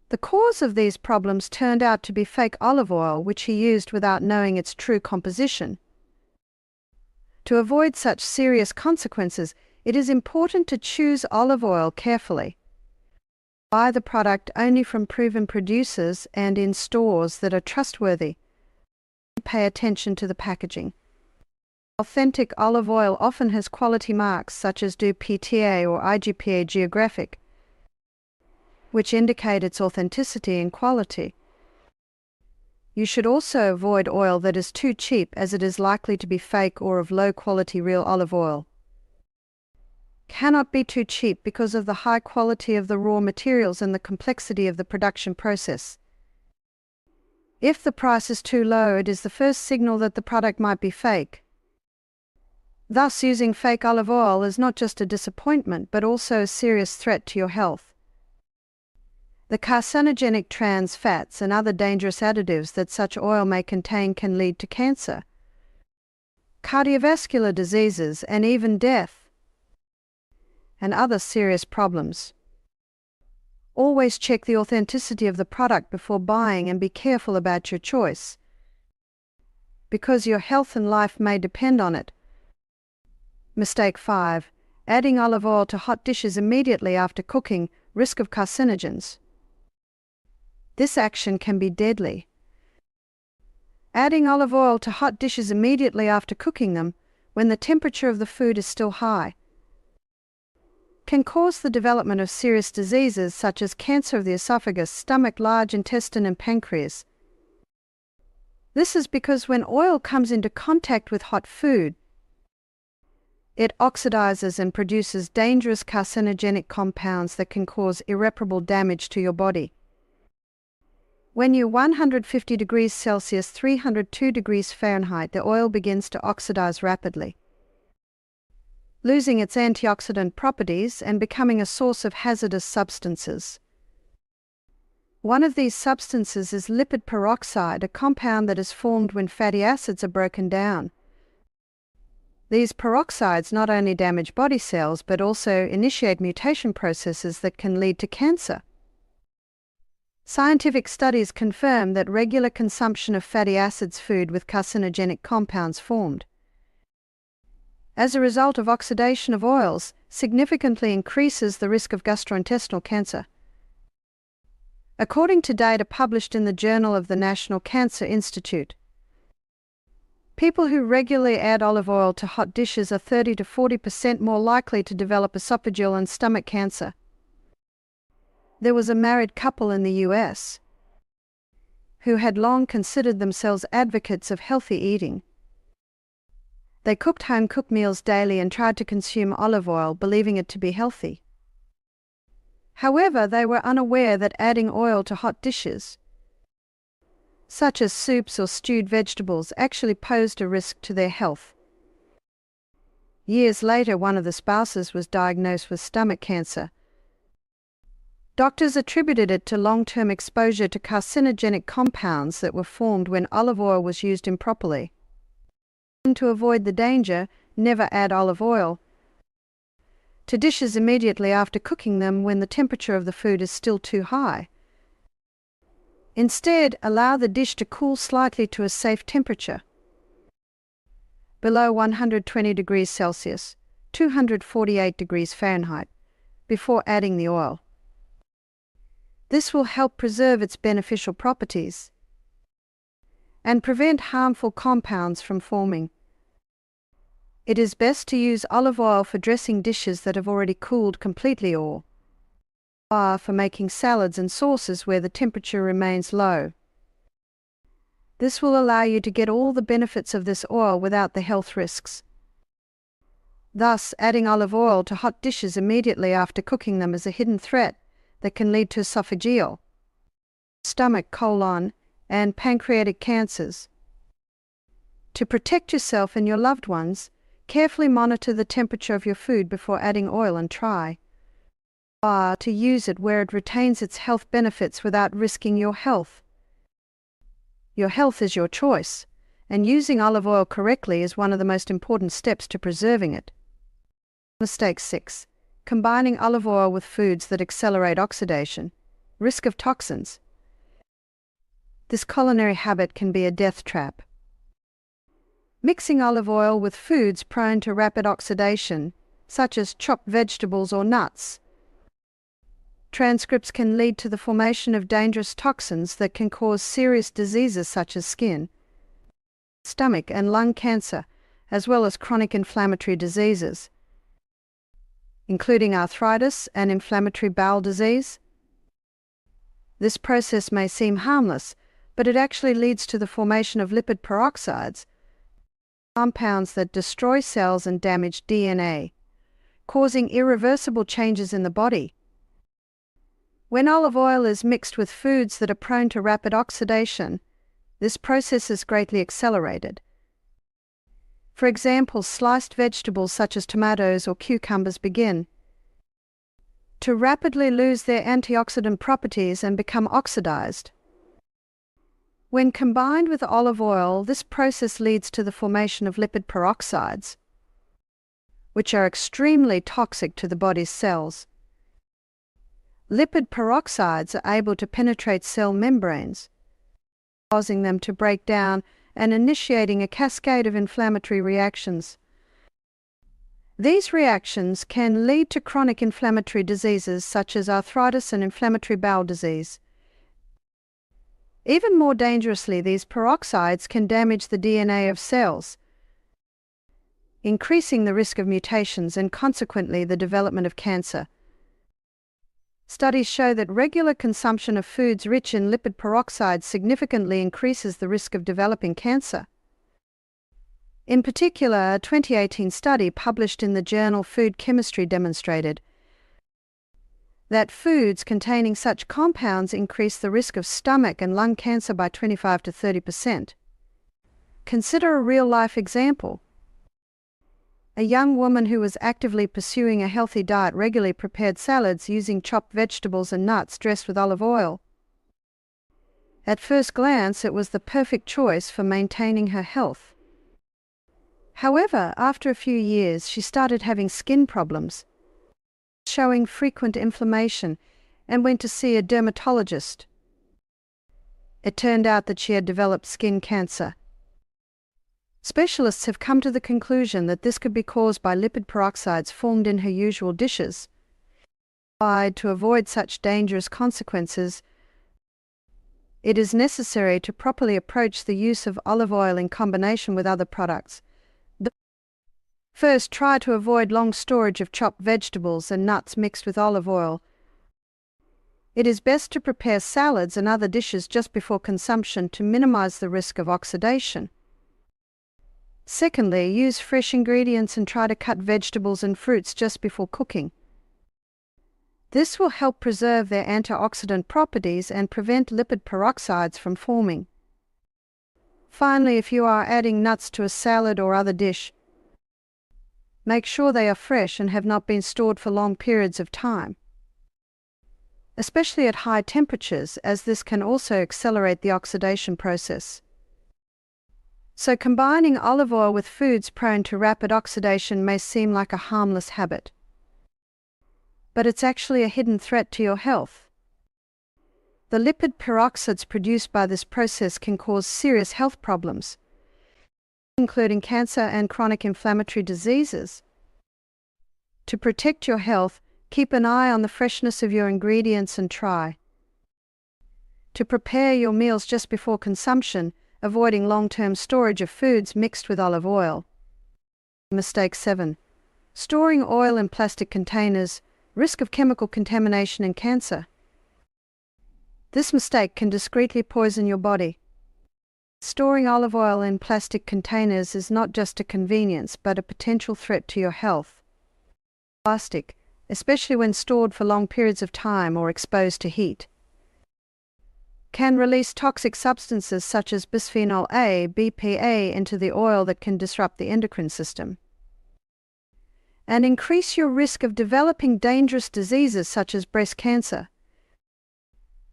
The cause of these problems turned out to be fake olive oil, which he used without knowing its true composition. To avoid such serious consequences, it is important to choose olive oil carefully. Buy the product only from proven producers and in stores that are trustworthy. Pay attention to the packaging. Authentic olive oil often has quality marks such as do PTA or IGPA Geographic, which indicate its authenticity and quality. You should also avoid oil that is too cheap, as it is likely to be fake or of low quality. Real olive oil cannot be too cheap because of the high quality of the raw materials and the complexity of the production process. If the price is too low, it is the first signal that the product might be fake. Thus, using fake olive oil is not just a disappointment, but also a serious threat to your health. The carcinogenic trans fats and other dangerous additives that such oil may contain can lead to cancer, cardiovascular diseases, and even death, and other serious problems. Always check the authenticity of the product before buying and be careful about your choice, because your health and life may depend on it. Mistake 5. Adding olive oil to hot dishes immediately after cooking, risk of carcinogens. This action can be deadly. Adding olive oil to hot dishes immediately after cooking them, when the temperature of the food is still high, can cause the development of serious diseases such as cancer of the esophagus, stomach, large intestine, and pancreas. This is because when oil comes into contact with hot food, it oxidizes and produces dangerous carcinogenic compounds that can cause irreparable damage to your body. When you're 150 degrees Celsius, 302 degrees Fahrenheit, the oil begins to oxidize rapidly, losing its antioxidant properties and becoming a source of hazardous substances. One of these substances is lipid peroxide, a compound that is formed when fatty acids are broken down. These peroxides not only damage body cells but also initiate mutation processes that can lead to cancer. Scientific studies confirm that regular consumption of fatty acids food with carcinogenic compounds formed as a result of oxidation of oils significantly increases the risk of gastrointestinal cancer. According to data published in the Journal of the National Cancer Institute, people who regularly add olive oil to hot dishes are 30 to 40% more likely to develop esophageal and stomach cancer. There was a married couple in the US who had long considered themselves advocates of healthy eating. They cooked home-cooked meals daily and tried to consume olive oil, believing it to be healthy. However, they were unaware that adding oil to hot dishes, such as soups or stewed vegetables, actually posed a risk to their health. Years later, one of the spouses was diagnosed with stomach cancer. Doctors attributed it to long-term exposure to carcinogenic compounds that were formed when olive oil was used improperly. To avoid the danger, never add olive oil to dishes immediately after cooking them when the temperature of the food is still too high. Instead, allow the dish to cool slightly to a safe temperature, below 120 degrees Celsius, 248 degrees Fahrenheit, before adding the oil. This will help preserve its beneficial properties and prevent harmful compounds from forming. It is best to use olive oil for dressing dishes that have already cooled completely or for making salads and sauces where the temperature remains low. This will allow you to get all the benefits of this oil without the health risks. Thus, adding olive oil to hot dishes immediately after cooking them is a hidden threat that can lead to esophageal, stomach, colon, and pancreatic cancers. To protect yourself and your loved ones, carefully monitor the temperature of your food before adding oil and try to use it where it retains its health benefits without risking your health. Your health is your choice, and using olive oil correctly is one of the most important steps to preserving it. Mistake 6. Combining olive oil with foods that accelerate oxidation. Risk of toxins. This culinary habit can be a death trap. Mixing olive oil with foods prone to rapid oxidation, such as chopped vegetables or nuts, transcripts can lead to the formation of dangerous toxins that can cause serious diseases such as skin, stomach, and lung cancer, as well as chronic inflammatory diseases, including arthritis and inflammatory bowel disease. This process may seem harmless, but it actually leads to the formation of lipid peroxides, compounds that destroy cells and damage DNA, causing irreversible changes in the body. When olive oil is mixed with foods that are prone to rapid oxidation, this process is greatly accelerated. For example, sliced vegetables such as tomatoes or cucumbers begin to rapidly lose their antioxidant properties and become oxidized. When combined with olive oil, this process leads to the formation of lipid peroxides, which are extremely toxic to the body's cells. Lipid peroxides are able to penetrate cell membranes, causing them to break down and initiating a cascade of inflammatory reactions. These reactions can lead to chronic inflammatory diseases such as arthritis and inflammatory bowel disease. Even more dangerously, these peroxides can damage the DNA of cells, increasing the risk of mutations and consequently the development of cancer. Studies show that regular consumption of foods rich in lipid peroxides significantly increases the risk of developing cancer. In particular, a 2018 study published in the journal Food Chemistry demonstrated that foods containing such compounds increase the risk of stomach and lung cancer by 25 to 30%. Consider a real-life example. A young woman who was actively pursuing a healthy diet regularly prepared salads using chopped vegetables and nuts dressed with olive oil. At first glance, it was the perfect choice for maintaining her health. However, after a few years, she started having skin problems, showing frequent inflammation, and went to see a dermatologist. It turned out that she had developed skin cancer. Specialists have come to the conclusion that this could be caused by lipid peroxides formed in her usual dishes. To avoid such dangerous consequences, it is necessary to properly approach the use of olive oil in combination with other products. First, try to avoid long storage of chopped vegetables and nuts mixed with olive oil. It is best to prepare salads and other dishes just before consumption to minimize the risk of oxidation. Secondly, use fresh ingredients and try to cut vegetables and fruits just before cooking. This will help preserve their antioxidant properties and prevent lipid peroxides from forming. Finally, if you are adding nuts to a salad or other dish, make sure they are fresh and have not been stored for long periods of time, especially at high temperatures, as this can also accelerate the oxidation process. So combining olive oil with foods prone to rapid oxidation may seem like a harmless habit, but it's actually a hidden threat to your health. The lipid peroxides produced by this process can cause serious health problems, including cancer and chronic inflammatory diseases. To protect your health, keep an eye on the freshness of your ingredients and try to prepare your meals just before consumption, avoiding long-term storage of foods mixed with olive oil. Mistake 7. Storing oil in plastic containers, risk of chemical contamination and cancer. This mistake can discreetly poison your body. Storing olive oil in plastic containers is not just a convenience, but a potential threat to your health. Plastic, especially when stored for long periods of time or exposed to heat, can release toxic substances such as bisphenol A, BPA, into the oil that can disrupt the endocrine system and increase your risk of developing dangerous diseases such as breast cancer,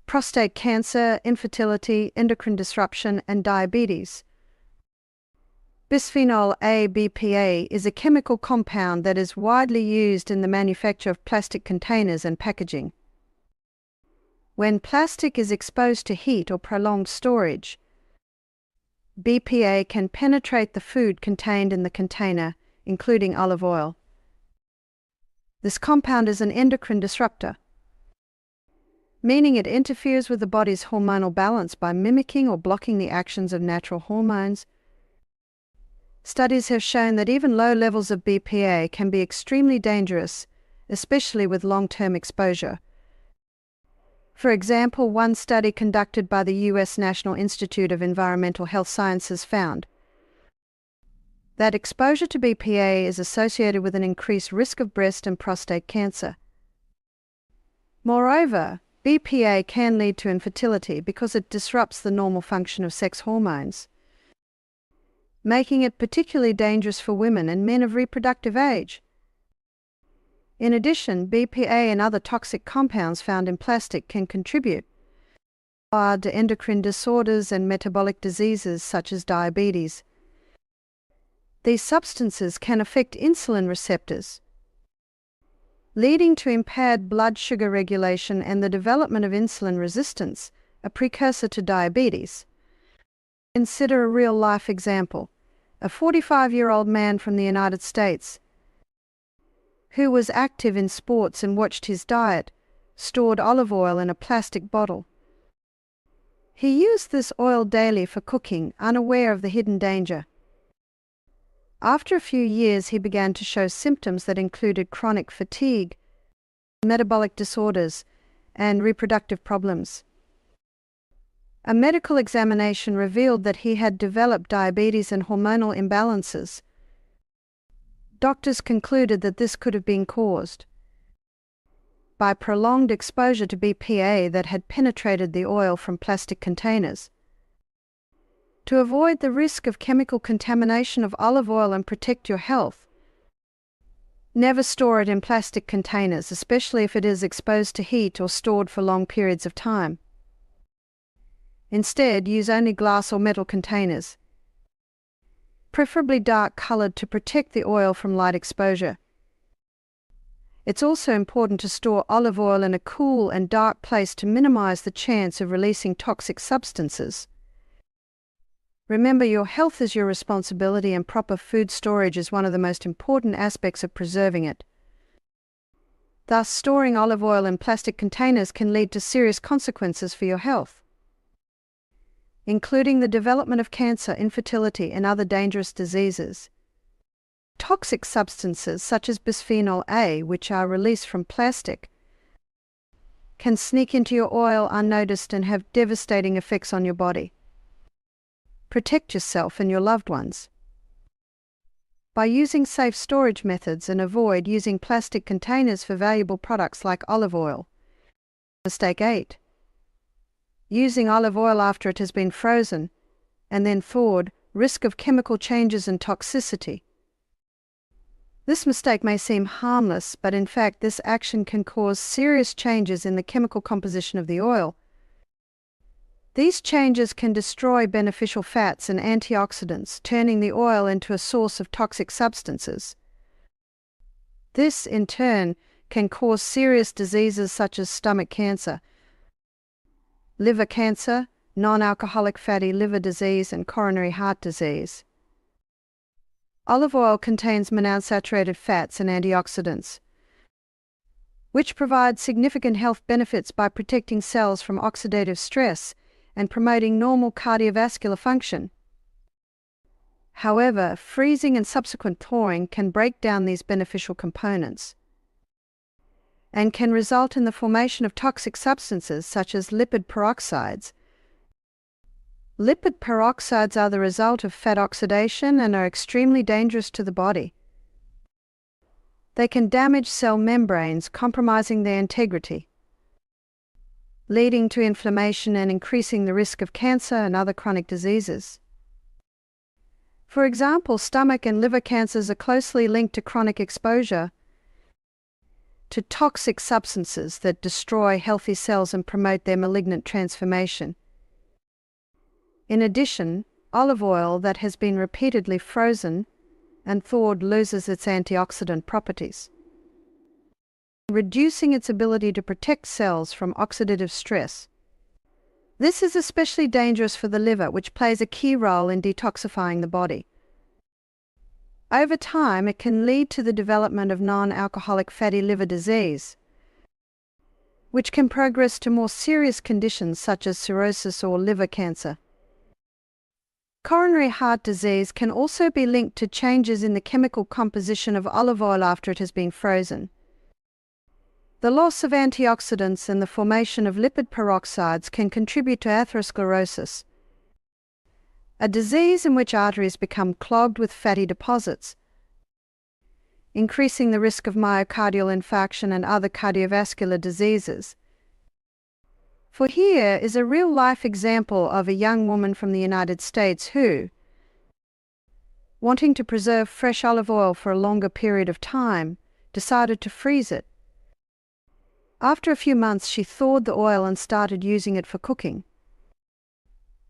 prostate cancer, infertility, endocrine disruption, and diabetes. Bisphenol A BPA is a chemical compound that is widely used in the manufacture of plastic containers and packaging. When plastic is exposed to heat or prolonged storage, BPA can penetrate the food contained in the container, including olive oil. This compound is an endocrine disruptor, meaning it interferes with the body's hormonal balance by mimicking or blocking the actions of natural hormones. Studies have shown that even low levels of BPA can be extremely dangerous, especially with long-term exposure. For example, one study conducted by the U.S. National Institute of Environmental Health Sciences found that exposure to BPA is associated with an increased risk of breast and prostate cancer. Moreover, BPA can lead to infertility because it disrupts the normal function of sex hormones, making it particularly dangerous for women and men of reproductive age. In addition, BPA and other toxic compounds found in plastic can contribute to endocrine disorders and metabolic diseases such as diabetes. These substances can affect insulin receptors, leading to impaired blood sugar regulation and the development of insulin resistance, a precursor to diabetes. Consider a real-life example. A 45-year-old man from the United States who was active in sports and watched his diet, stored olive oil in a plastic bottle. He used this oil daily for cooking, unaware of the hidden danger. After a few years, he began to show symptoms that included chronic fatigue, metabolic disorders, and reproductive problems. A medical examination revealed that he had developed diabetes and hormonal imbalances. Doctors concluded that this could have been caused by prolonged exposure to BPA that had penetrated the oil from plastic containers. To avoid the risk of chemical contamination of olive oil and protect your health, never store it in plastic containers, especially if it is exposed to heat or stored for long periods of time. Instead, use only glass or metal containers, preferably dark-colored, to protect the oil from light exposure. It's also important to store olive oil in a cool and dark place to minimize the chance of releasing toxic substances. Remember, your health is your responsibility, and proper food storage is one of the most important aspects of preserving it. Thus, storing olive oil in plastic containers can lead to serious consequences for your health, including the development of cancer, infertility, and other dangerous diseases. Toxic substances such as bisphenol A, which are released from plastic, can sneak into your oil unnoticed and have devastating effects on your body. Protect yourself and your loved ones by using safe storage methods and avoid using plastic containers for valuable products like olive oil. Mistake 8. Using olive oil after it has been frozen and then thawed, risk of chemical changes and toxicity. This mistake may seem harmless, but in fact this action can cause serious changes in the chemical composition of the oil. These changes can destroy beneficial fats and antioxidants, turning the oil into a source of toxic substances. This, in turn, can cause serious diseases such as stomach cancer, liver cancer, non-alcoholic fatty liver disease, and coronary heart disease. Olive oil contains monounsaturated fats and antioxidants, which provide significant health benefits by protecting cells from oxidative stress and promoting normal cardiovascular function. However, freezing and subsequent thawing can break down these beneficial components and can result in the formation of toxic substances such as lipid peroxides. Lipid peroxides are the result of fat oxidation and are extremely dangerous to the body. They can damage cell membranes, compromising their integrity, leading to inflammation and increasing the risk of cancer and other chronic diseases. For example, stomach and liver cancers are closely linked to chronic exposure to toxic substances that destroy healthy cells and promote their malignant transformation. In addition, olive oil that has been repeatedly frozen and thawed loses its antioxidant properties, reducing its ability to protect cells from oxidative stress. This is especially dangerous for the liver, which plays a key role in detoxifying the body. Over time, it can lead to the development of non-alcoholic fatty liver disease, which can progress to more serious conditions such as cirrhosis or liver cancer. Coronary heart disease can also be linked to changes in the chemical composition of olive oil after it has been frozen. The loss of antioxidants and the formation of lipid peroxides can contribute to atherosclerosis, a disease in which arteries become clogged with fatty deposits, increasing the risk of myocardial infarction and other cardiovascular diseases. For here is a real-life example of a young woman from the United States who, wanting to preserve fresh olive oil for a longer period of time, decided to freeze it. After a few months, she thawed the oil and started using it for cooking,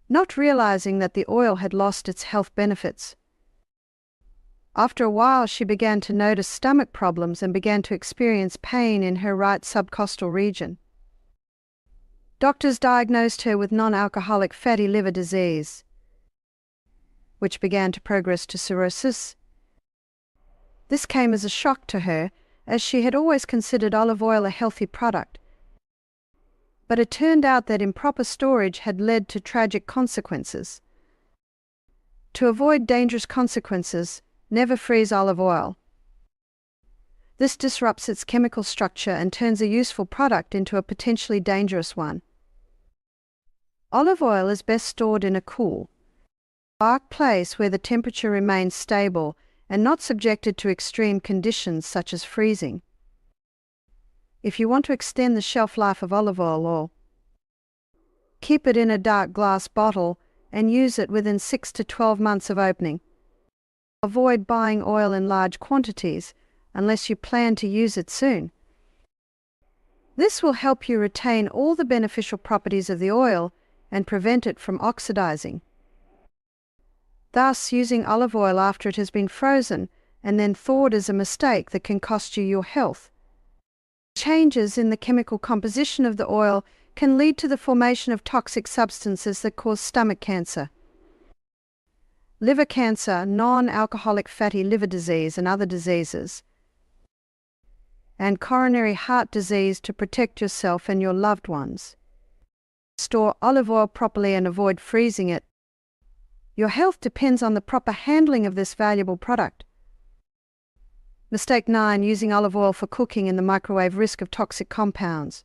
not realizing that the oil had lost its health benefits. After a while, she began to notice stomach problems and began to experience pain in her right subcostal region. Doctors diagnosed her with non-alcoholic fatty liver disease, which began to progress to cirrhosis. This came as a shock to her, as she had always considered olive oil a healthy product. But it turned out that improper storage had led to tragic consequences. To avoid dangerous consequences, never freeze olive oil. This disrupts its chemical structure and turns a useful product into a potentially dangerous one. Olive oil is best stored in a cool, dark place where the temperature remains stable and not subjected to extreme conditions such as freezing. If you want to extend the shelf life of olive oil, keep it in a dark glass bottle and use it within 6 to 12 months of opening. Avoid buying oil in large quantities unless you plan to use it soon. This will help you retain all the beneficial properties of the oil and prevent it from oxidizing. Thus, using olive oil after it has been frozen and then thawed is a mistake that can cost you your health. Changes in the chemical composition of the oil can lead to the formation of toxic substances that cause stomach cancer, liver cancer, non-alcoholic fatty liver disease and other diseases, and coronary heart disease. To protect yourself and your loved ones, store olive oil properly and avoid freezing it. Your health depends on the proper handling of this valuable product. Mistake 9. Using olive oil for cooking in the microwave. Risk of toxic compounds.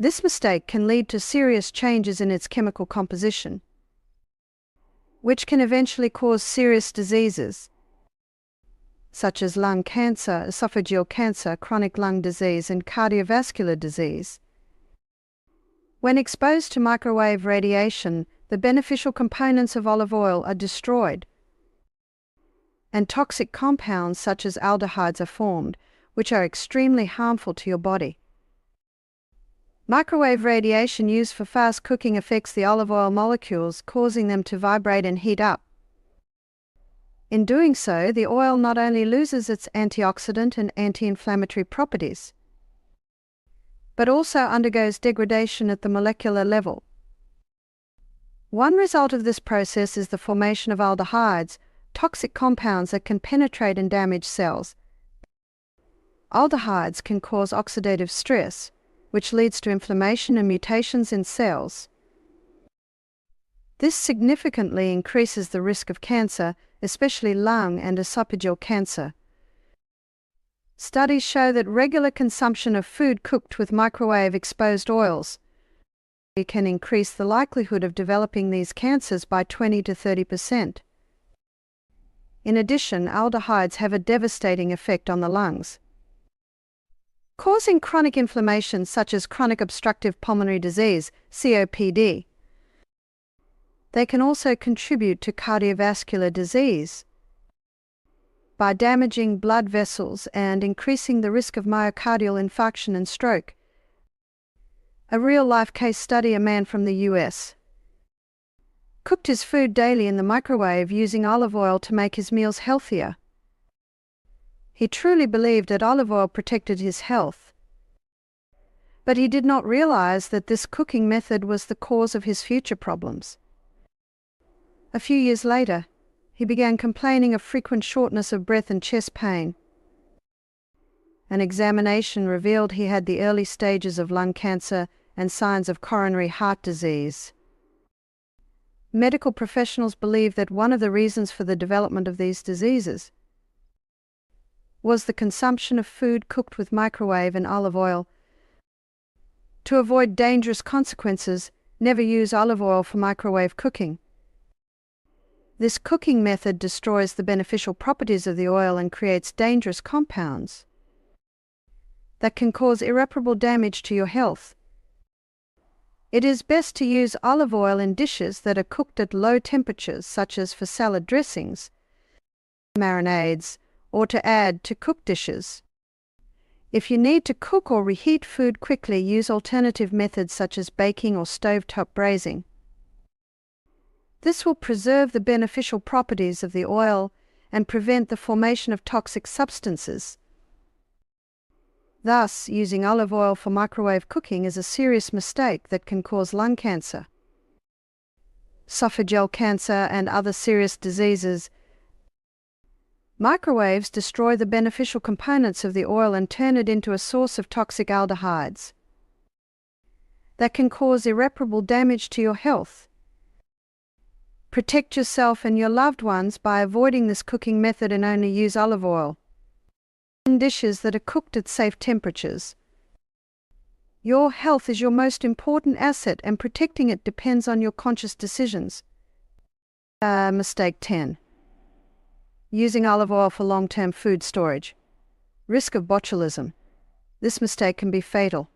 This mistake can lead to serious changes in its chemical composition, which can eventually cause serious diseases, such as lung cancer, esophageal cancer, chronic lung disease, and cardiovascular disease. When exposed to microwave radiation, the beneficial components of olive oil are destroyed, and toxic compounds such as aldehydes are formed, which are extremely harmful to your body. Microwave radiation used for fast cooking affects the olive oil molecules, causing them to vibrate and heat up. In doing so, the oil not only loses its antioxidant and anti-inflammatory properties, but also undergoes degradation at the molecular level. One result of this process is the formation of aldehydes, toxic compounds that can penetrate and damage cells. Aldehydes can cause oxidative stress, which leads to inflammation and mutations in cells. This significantly increases the risk of cancer, especially lung and esophageal cancer. Studies show that regular consumption of food cooked with microwave-exposed oils can increase the likelihood of developing these cancers by 20 to 30%. In addition, aldehydes have a devastating effect on the lungs, causing chronic inflammation such as chronic obstructive pulmonary disease, COPD. They can also contribute to cardiovascular disease by damaging blood vessels and increasing the risk of myocardial infarction and stroke. A real-life case study: a man from the US cooked his food daily in the microwave using olive oil to make his meals healthier. He truly believed that olive oil protected his health, but he did not realize that this cooking method was the cause of his future problems. A few years later, he began complaining of frequent shortness of breath and chest pain. An examination revealed he had the early stages of lung cancer and signs of coronary heart disease. Medical professionals believe that one of the reasons for the development of these diseases was the consumption of food cooked with microwave and olive oil. To avoid dangerous consequences, never use olive oil for microwave cooking. This cooking method destroys the beneficial properties of the oil and creates dangerous compounds that can cause irreparable damage to your health. It is best to use olive oil in dishes that are cooked at low temperatures, such as for salad dressings, marinades, or to add to cooked dishes. If you need to cook or reheat food quickly, use alternative methods such as baking or stovetop braising. This will preserve the beneficial properties of the oil and prevent the formation of toxic substances. Thus, using olive oil for microwave cooking is a serious mistake that can cause lung cancer, esophageal cancer, and other serious diseases. Microwaves destroy the beneficial components of the oil and turn it into a source of toxic aldehydes that can cause irreparable damage to your health. Protect yourself and your loved ones by avoiding this cooking method and only use olive oil in dishes that are cooked at safe temperatures. Your health is your most important asset, and protecting it depends on your conscious decisions. Mistake 10. Using olive oil for long-term food storage. Risk of botulism. This mistake can be fatal.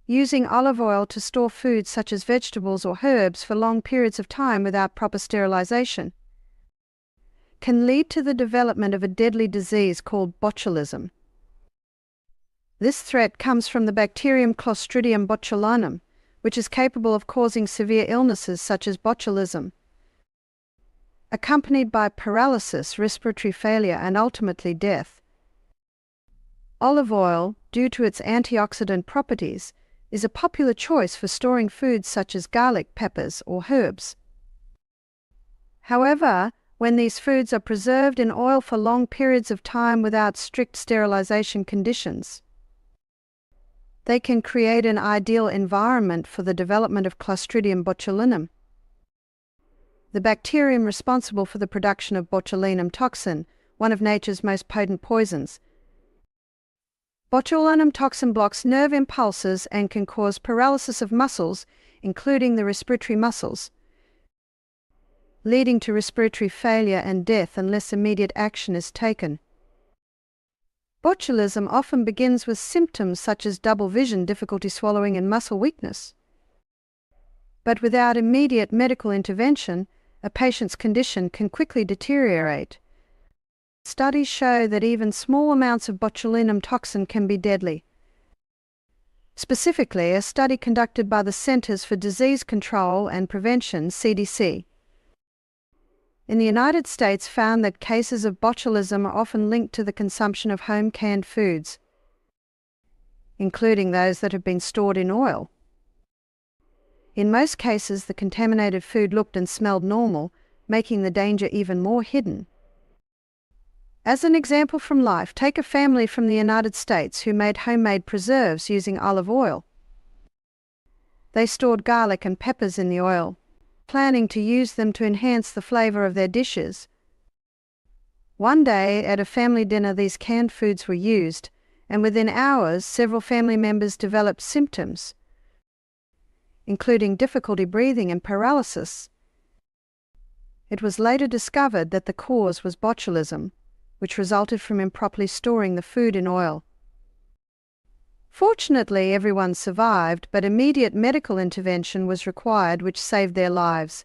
Using olive oil to store foods such as vegetables or herbs for long periods of time without proper sterilization can lead to the development of a deadly disease called botulism. This threat comes from the bacterium Clostridium botulinum, which is capable of causing severe illnesses such as botulism, accompanied by paralysis, respiratory failure, and ultimately death. Olive oil, due to its antioxidant properties, is a popular choice for storing foods such as garlic, peppers, or herbs. However, when these foods are preserved in oil for long periods of time without strict sterilization conditions, they can create an ideal environment for the development of Clostridium botulinum, the bacterium responsible for the production of botulinum toxin, one of nature's most potent poisons. Botulinum toxin blocks nerve impulses and can cause paralysis of muscles, including the respiratory muscles, leading to respiratory failure and death unless immediate action is taken. Botulism often begins with symptoms such as double vision, difficulty swallowing, and muscle weakness. But without immediate medical intervention, a patient's condition can quickly deteriorate. Studies show that even small amounts of botulinum toxin can be deadly. Specifically, a study conducted by the Centers for Disease Control and Prevention, CDC, in the United States found that cases of botulism are often linked to the consumption of home canned foods, including those that have been stored in oil. In most cases, the contaminated food looked and smelled normal, making the danger even more hidden. As an example from life, take a family from the United States who made homemade preserves using olive oil. They stored garlic and peppers in the oil, planning to use them to enhance the flavor of their dishes. One day, at a family dinner, these canned foods were used, and within hours, several family members developed symptoms, including difficulty breathing and paralysis. It was later discovered that the cause was botulism, which resulted from improperly storing the food in oil. Fortunately, everyone survived, but immediate medical intervention was required, which saved their lives.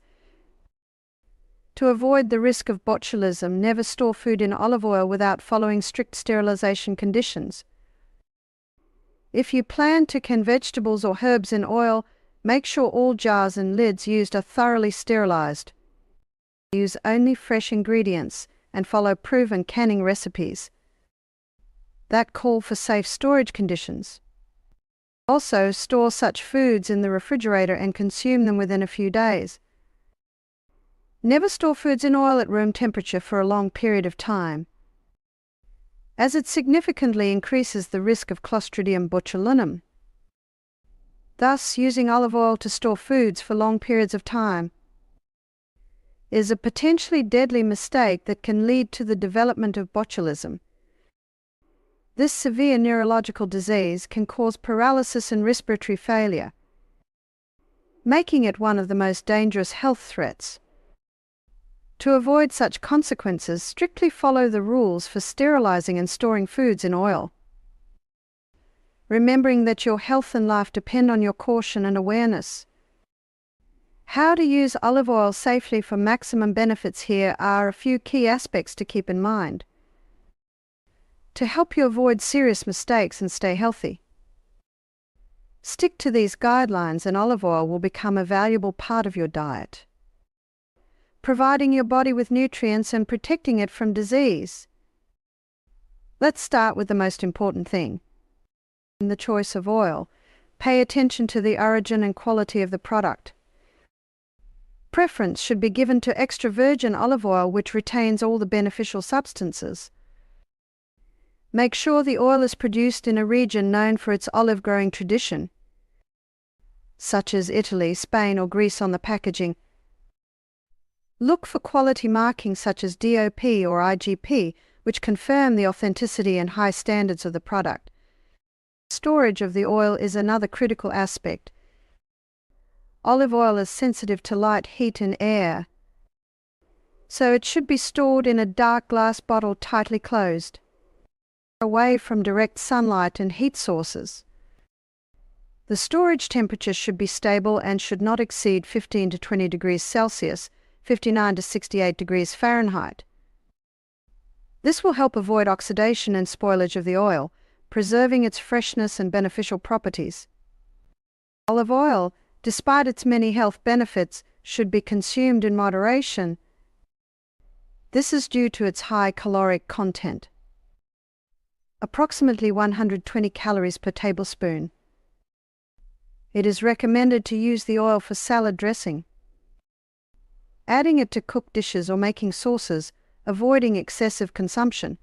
To avoid the risk of botulism, never store food in olive oil without following strict sterilization conditions. If you plan to can vegetables or herbs in oil, make sure all jars and lids used are thoroughly sterilized. Use only fresh ingredients and follow proven canning recipes that call for safe storage conditions. Also, store such foods in the refrigerator and consume them within a few days. Never store foods in oil at room temperature for a long period of time, as it significantly increases the risk of Clostridium botulinum. Thus, using olive oil to store foods for long periods of time is a potentially deadly mistake that can lead to the development of botulism. This severe neurological disease can cause paralysis and respiratory failure, making it one of the most dangerous health threats. To avoid such consequences, strictly follow the rules for sterilizing and storing foods in oil, remembering that your health and life depend on your caution and awareness. How to use olive oil safely for maximum benefits. Here are a few key aspects to keep in mind to help you avoid serious mistakes and stay healthy. Stick to these guidelines and olive oil will become a valuable part of your diet, providing your body with nutrients and protecting it from disease. Let's start with the most important thing. In the choice of oil, pay attention to the origin and quality of the product. Preference should be given to extra virgin olive oil, which retains all the beneficial substances. Make sure the oil is produced in a region known for its olive growing tradition, such as Italy, Spain, or Greece on the packaging. Look for quality markings such as DOP or IGP, which confirm the authenticity and high standards of the product. Storage of the oil is another critical aspect. Olive oil is sensitive to light, heat, and air, so it should be stored in a dark glass bottle tightly closed, away from direct sunlight and heat sources. The storage temperature should be stable and should not exceed 15 to 20 degrees Celsius, 59 to 68 degrees Fahrenheit. This will help avoid oxidation and spoilage of the oil, preserving its freshness and beneficial properties. Olive oil, despite its many health benefits, should be consumed in moderation. This is due to its high caloric content. approximately 120 calories per tablespoon. It is recommended to use the oil for salad dressing, adding it to cooked dishes or making sauces, avoiding excessive consumption.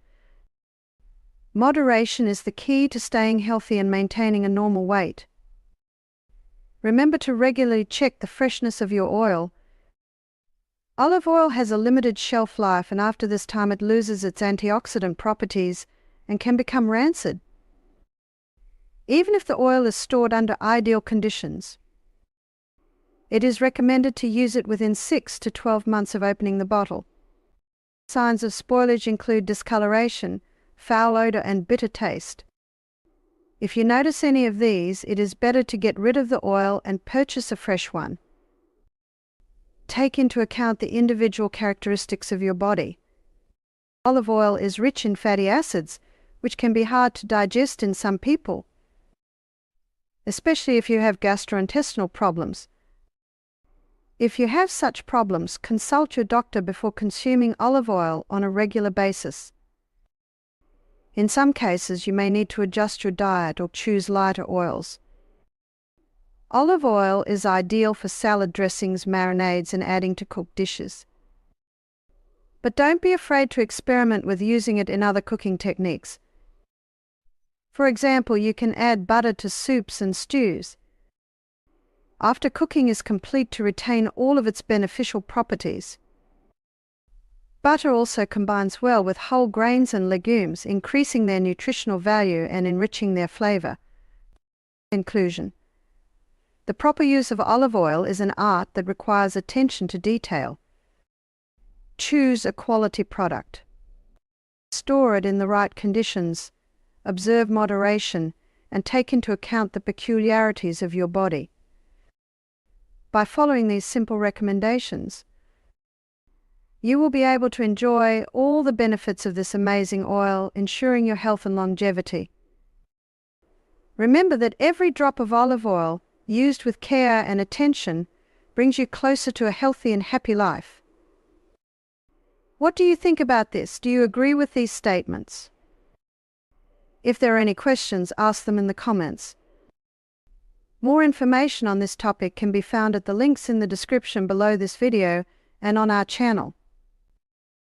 Moderation is the key to staying healthy and maintaining a normal weight. Remember to regularly check the freshness of your oil. Olive oil has a limited shelf life, and after this time it loses its antioxidant properties and can become rancid, even if the oil is stored under ideal conditions. It is recommended to use it within 6 to 12 months of opening the bottle. Signs of spoilage include discoloration, foul odor, and bitter taste. If you notice any of these, it is better to get rid of the oil and purchase a fresh one. Take into account the individual characteristics of your body. Olive oil is rich in fatty acids, which can be hard to digest in some people, especially if you have gastrointestinal problems. If you have such problems, consult your doctor before consuming olive oil on a regular basis. In some cases, you may need to adjust your diet or choose lighter oils. Olive oil is ideal for salad dressings, marinades, and adding to cooked dishes. But don't be afraid to experiment with using it in other cooking techniques. For example, you can add butter to soups and stews after cooking is complete to retain all of its beneficial properties. Butter also combines well with whole grains and legumes, increasing their nutritional value and enriching their flavor. Conclusion: the proper use of olive oil is an art that requires attention to detail. Choose a quality product. Store it in the right conditions. Observe moderation and take into account the peculiarities of your body. By following these simple recommendations, you will be able to enjoy all the benefits of this amazing oil, ensuring your health and longevity. Remember that every drop of olive oil, used with care and attention, brings you closer to a healthy and happy life. What do you think about this? Do you agree with these statements? If there are any questions, ask them in the comments. More information on this topic can be found at the links in the description below this video and on our channel.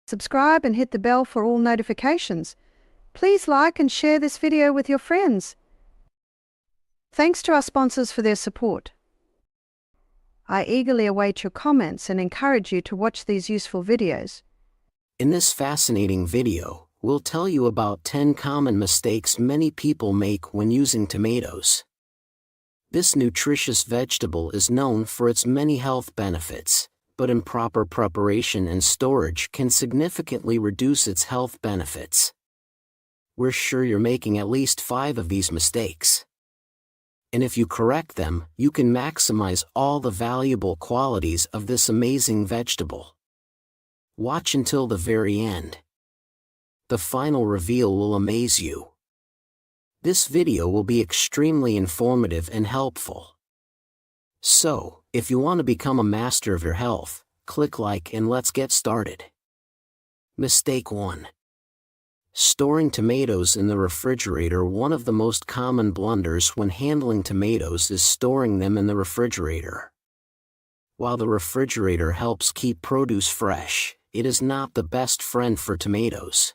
Subscribe and hit the bell for all notifications. Please like and share this video with your friends. Thanks to our sponsors for their support. I eagerly await your comments and encourage you to watch these useful videos. In this fascinating video, we'll tell you about 10 common mistakes many people make when using tomatoes. This nutritious vegetable is known for its many health benefits, but improper preparation and storage can significantly reduce its health benefits. We're sure you're making at least 5 of these mistakes. And if you correct them, you can maximize all the valuable qualities of this amazing vegetable. Watch until the very end. The final reveal will amaze you. This video will be extremely informative and helpful. So, if you want to become a master of your health, click like and let's get started. Mistake 1. Storing tomatoes in the refrigerator. One of the most common blunders when handling tomatoes is storing them in the refrigerator. While the refrigerator helps keep produce fresh, it is not the best friend for tomatoes.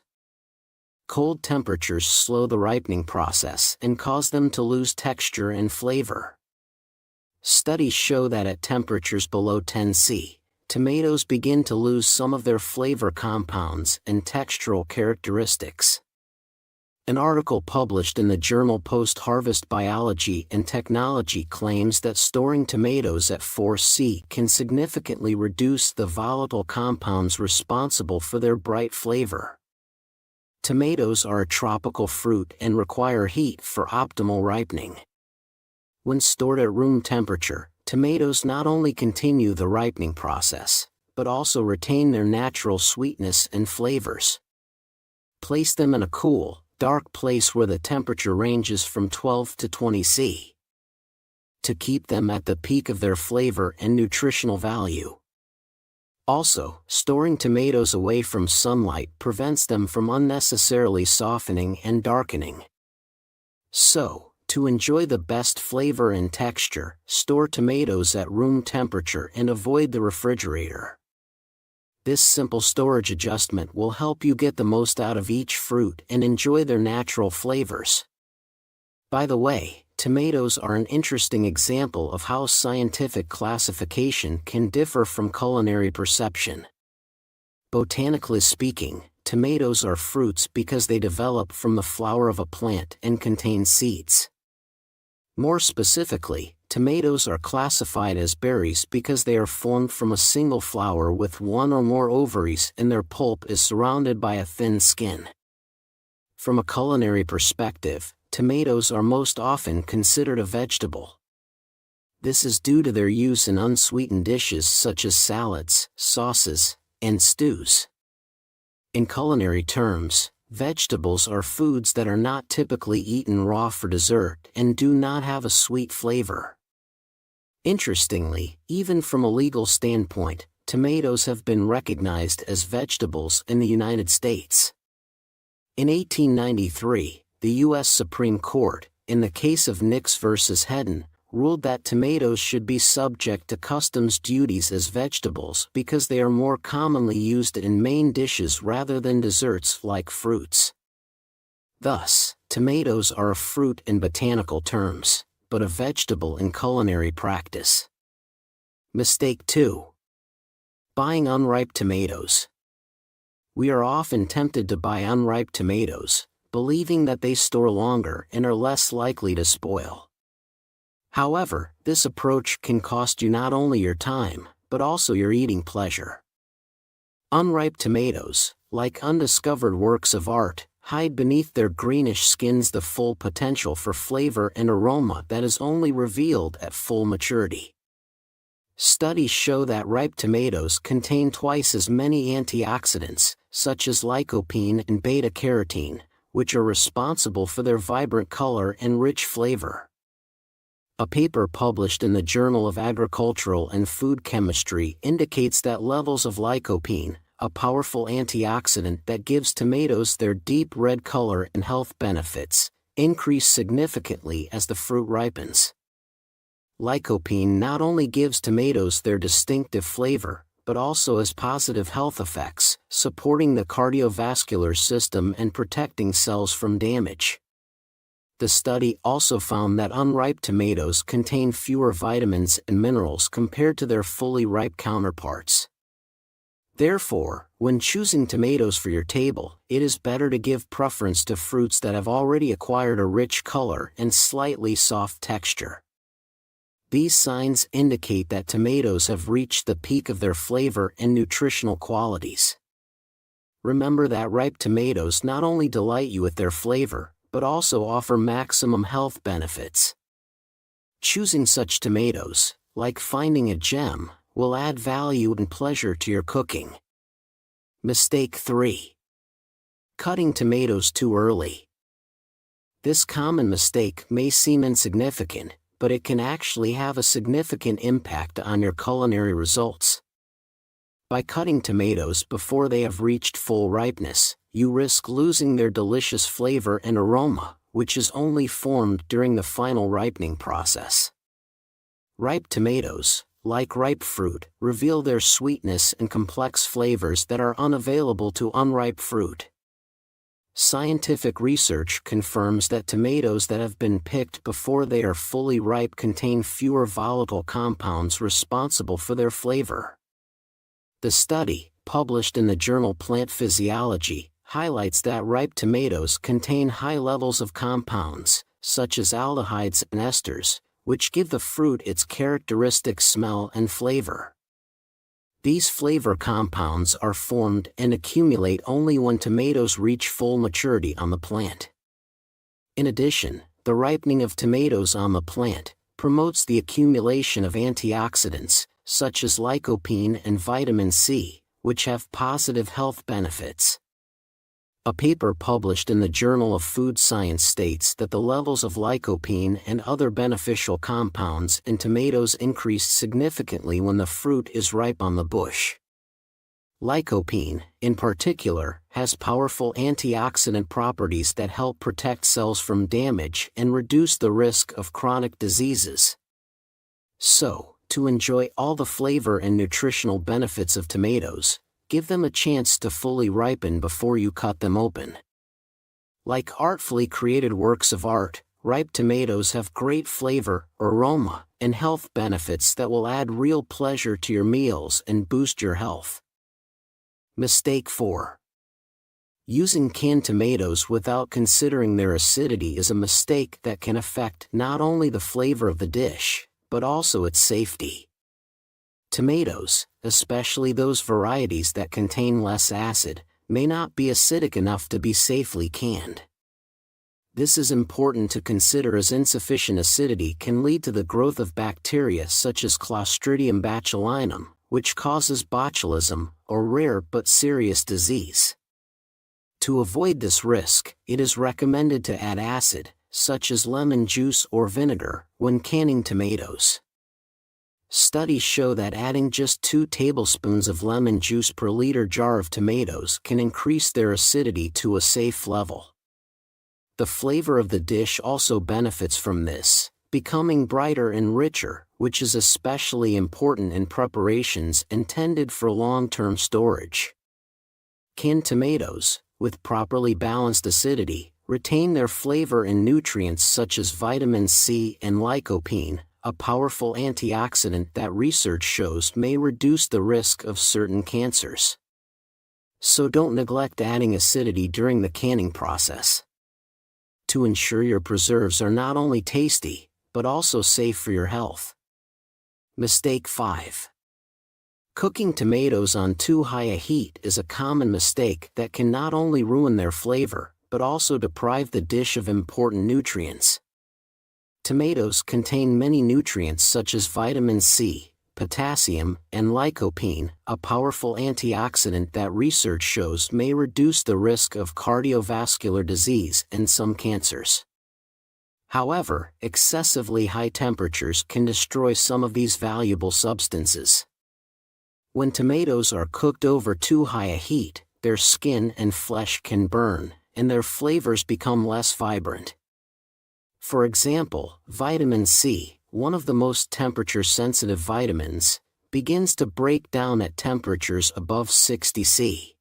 Cold temperatures slow the ripening process and cause them to lose texture and flavor. Studies show that at temperatures below 10 C, tomatoes begin to lose some of their flavor compounds and textural characteristics. An article published in the journal Post-Harvest Biology and Technology claims that storing tomatoes at 4 C can significantly reduce the volatile compounds responsible for their bright flavor. Tomatoes are a tropical fruit and require heat for optimal ripening. When stored at room temperature, tomatoes not only continue the ripening process, but also retain their natural sweetness and flavors. Place them in a cool, dark place where the temperature ranges from 12 to 20 C. To keep them at the peak of their flavor and nutritional value. Also, storing tomatoes away from sunlight prevents them from unnecessarily softening and darkening. So, to enjoy the best flavor and texture, store tomatoes at room temperature and avoid the refrigerator. This simple storage adjustment will help you get the most out of each fruit and enjoy their natural flavors. By the way, tomatoes are an interesting example of how scientific classification can differ from culinary perception. Botanically speaking, tomatoes are fruits because they develop from the flower of a plant and contain seeds. More specifically, tomatoes are classified as berries because they are formed from a single flower with one or more ovaries and their pulp is surrounded by a thin skin. From a culinary perspective, tomatoes are most often considered a vegetable. This is due to their use in unsweetened dishes such as salads, sauces, and stews. In culinary terms, vegetables are foods that are not typically eaten raw for dessert and do not have a sweet flavor. Interestingly, even from a legal standpoint, tomatoes have been recognized as vegetables in the United States. In 1893, the U.S. Supreme Court, in the case of Nix versus Hedden, ruled that tomatoes should be subject to customs duties as vegetables because they are more commonly used in main dishes rather than desserts like fruits. Thus, tomatoes are a fruit in botanical terms, but a vegetable in culinary practice. Mistake 2. Buying unripe tomatoes. We are often tempted to buy unripe tomatoes, believing that they store longer and are less likely to spoil. However, this approach can cost you not only your time, but also your eating pleasure. Unripe tomatoes, like undiscovered works of art, hide beneath their greenish skins the full potential for flavor and aroma that is only revealed at full maturity. Studies show that ripe tomatoes contain twice as many antioxidants, such as lycopene and beta-carotene, which are responsible for their vibrant color and rich flavor. A paper published in the Journal of Agricultural and Food Chemistry indicates that levels of lycopene, a powerful antioxidant that gives tomatoes their deep red color and health benefits, increase significantly as the fruit ripens. Lycopene not only gives tomatoes their distinctive flavor, but also has positive health effects, supporting the cardiovascular system and protecting cells from damage. The study also found that unripe tomatoes contain fewer vitamins and minerals compared to their fully ripe counterparts. Therefore, when choosing tomatoes for your table, it is better to give preference to fruits that have already acquired a rich color and slightly soft texture. These signs indicate that tomatoes have reached the peak of their flavor and nutritional qualities. Remember that ripe tomatoes not only delight you with their flavor, but also offer maximum health benefits. Choosing such tomatoes, like finding a gem, will add value and pleasure to your cooking. Mistake 3. Cutting tomatoes too early. This common mistake may seem insignificant, but it can actually have a significant impact on your culinary results. By cutting tomatoes before they have reached full ripeness, you risk losing their delicious flavor and aroma, which is only formed during the final ripening process. Ripe tomatoes, like ripe fruit, reveal their sweetness and complex flavors that are unavailable to unripe fruit. Scientific research confirms that tomatoes that have been picked before they are fully ripe contain fewer volatile compounds responsible for their flavor. The study, published in the journal Plant Physiology, highlights that ripe tomatoes contain high levels of compounds, such as aldehydes and esters, which give the fruit its characteristic smell and flavor. These flavor compounds are formed and accumulate only when tomatoes reach full maturity on the plant. In addition, the ripening of tomatoes on the plant promotes the accumulation of antioxidants, such as lycopene and vitamin C, which have positive health benefits. A paper published in the Journal of Food Science states that the levels of lycopene and other beneficial compounds in tomatoes increased significantly when the fruit is ripe on the bush. Lycopene, in particular, has powerful antioxidant properties that help protect cells from damage and reduce the risk of chronic diseases. So, to enjoy all the flavor and nutritional benefits of tomatoes, give them a chance to fully ripen before you cut them open. Like artfully created works of art, ripe tomatoes have great flavor, aroma, and health benefits that will add real pleasure to your meals and boost your health. Mistake 4. Using canned tomatoes without considering their acidity is a mistake that can affect not only the flavor of the dish, but also its safety. Tomatoes, especially those varieties that contain less acid, may not be acidic enough to be safely canned. This is important to consider as insufficient acidity can lead to the growth of bacteria such as Clostridium botulinum, which causes botulism, a rare but serious disease. To avoid this risk, it is recommended to add acid, such as lemon juice or vinegar, when canning tomatoes. Studies show that adding just 2 tablespoons of lemon juice per liter jar of tomatoes can increase their acidity to a safe level. The flavor of the dish also benefits from this, becoming brighter and richer, which is especially important in preparations intended for long-term storage. Canned tomatoes, with properly balanced acidity, retain their flavor and nutrients such as vitamin C and lycopene, a powerful antioxidant that research shows may reduce the risk of certain cancers. So don't neglect adding acidity during the canning process. To ensure your preserves are not only tasty, but also safe for your health. Mistake 5. Cooking tomatoes on too high a heat is a common mistake that can not only ruin their flavor, but also deprive the dish of important nutrients. Tomatoes contain many nutrients such as vitamin C, potassium, and lycopene, a powerful antioxidant that research shows may reduce the risk of cardiovascular disease and some cancers. However, excessively high temperatures can destroy some of these valuable substances. When tomatoes are cooked over too high a heat, their skin and flesh can burn, and their flavors become less vibrant. For example, vitamin C, one of the most temperature-sensitive vitamins, begins to break down at temperatures above 60 C.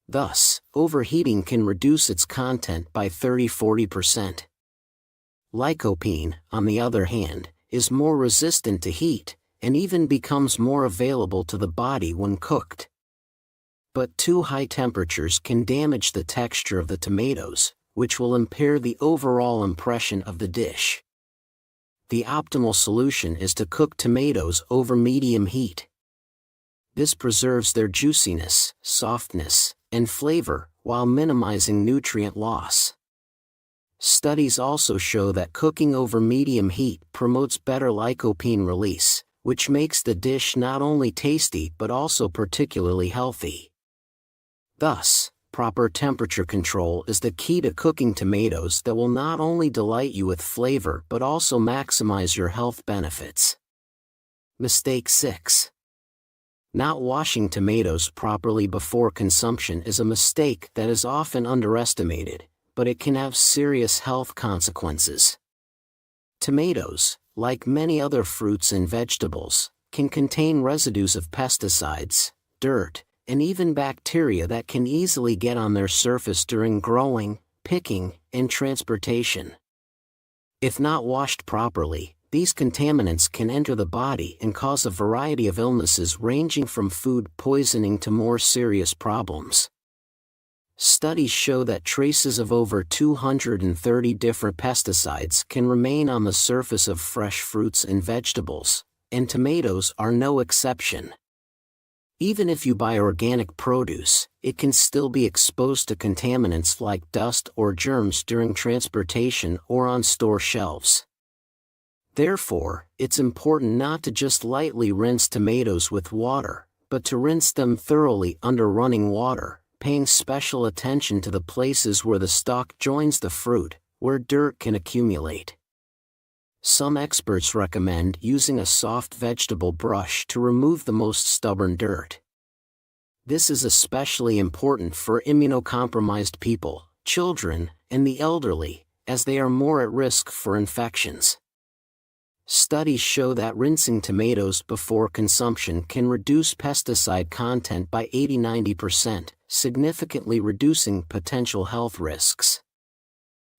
Thus, overheating can reduce its content by 30–40%. Lycopene, on the other hand, is more resistant to heat, and even becomes more available to the body when cooked. But too high temperatures can damage the texture of the tomatoes, which will impair the overall impression of the dish. The optimal solution is to cook tomatoes over medium heat. This preserves their juiciness, softness, and flavor, while minimizing nutrient loss. Studies also show that cooking over medium heat promotes better lycopene release, which makes the dish not only tasty but also particularly healthy. Thus, proper temperature control is the key to cooking tomatoes that will not only delight you with flavor but also maximize your health benefits. Mistake 6. Not washing tomatoes properly before consumption is a mistake that is often underestimated, but it can have serious health consequences. Tomatoes, like many other fruits and vegetables, can contain residues of pesticides, dirt, and even bacteria that can easily get on their surface during growing, picking, and transportation. If not washed properly, these contaminants can enter the body and cause a variety of illnesses ranging from food poisoning to more serious problems. Studies show that traces of over 230 different pesticides can remain on the surface of fresh fruits and vegetables, and tomatoes are no exception. Even if you buy organic produce, it can still be exposed to contaminants like dust or germs during transportation or on store shelves. Therefore, it's important not to just lightly rinse tomatoes with water, but to rinse them thoroughly under running water, paying special attention to the places where the stalk joins the fruit, where dirt can accumulate. Some experts recommend using a soft vegetable brush to remove the most stubborn dirt. This is especially important for immunocompromised people, children, and the elderly, as they are more at risk for infections. Studies show that rinsing tomatoes before consumption can reduce pesticide content by 80–90%, significantly reducing potential health risks.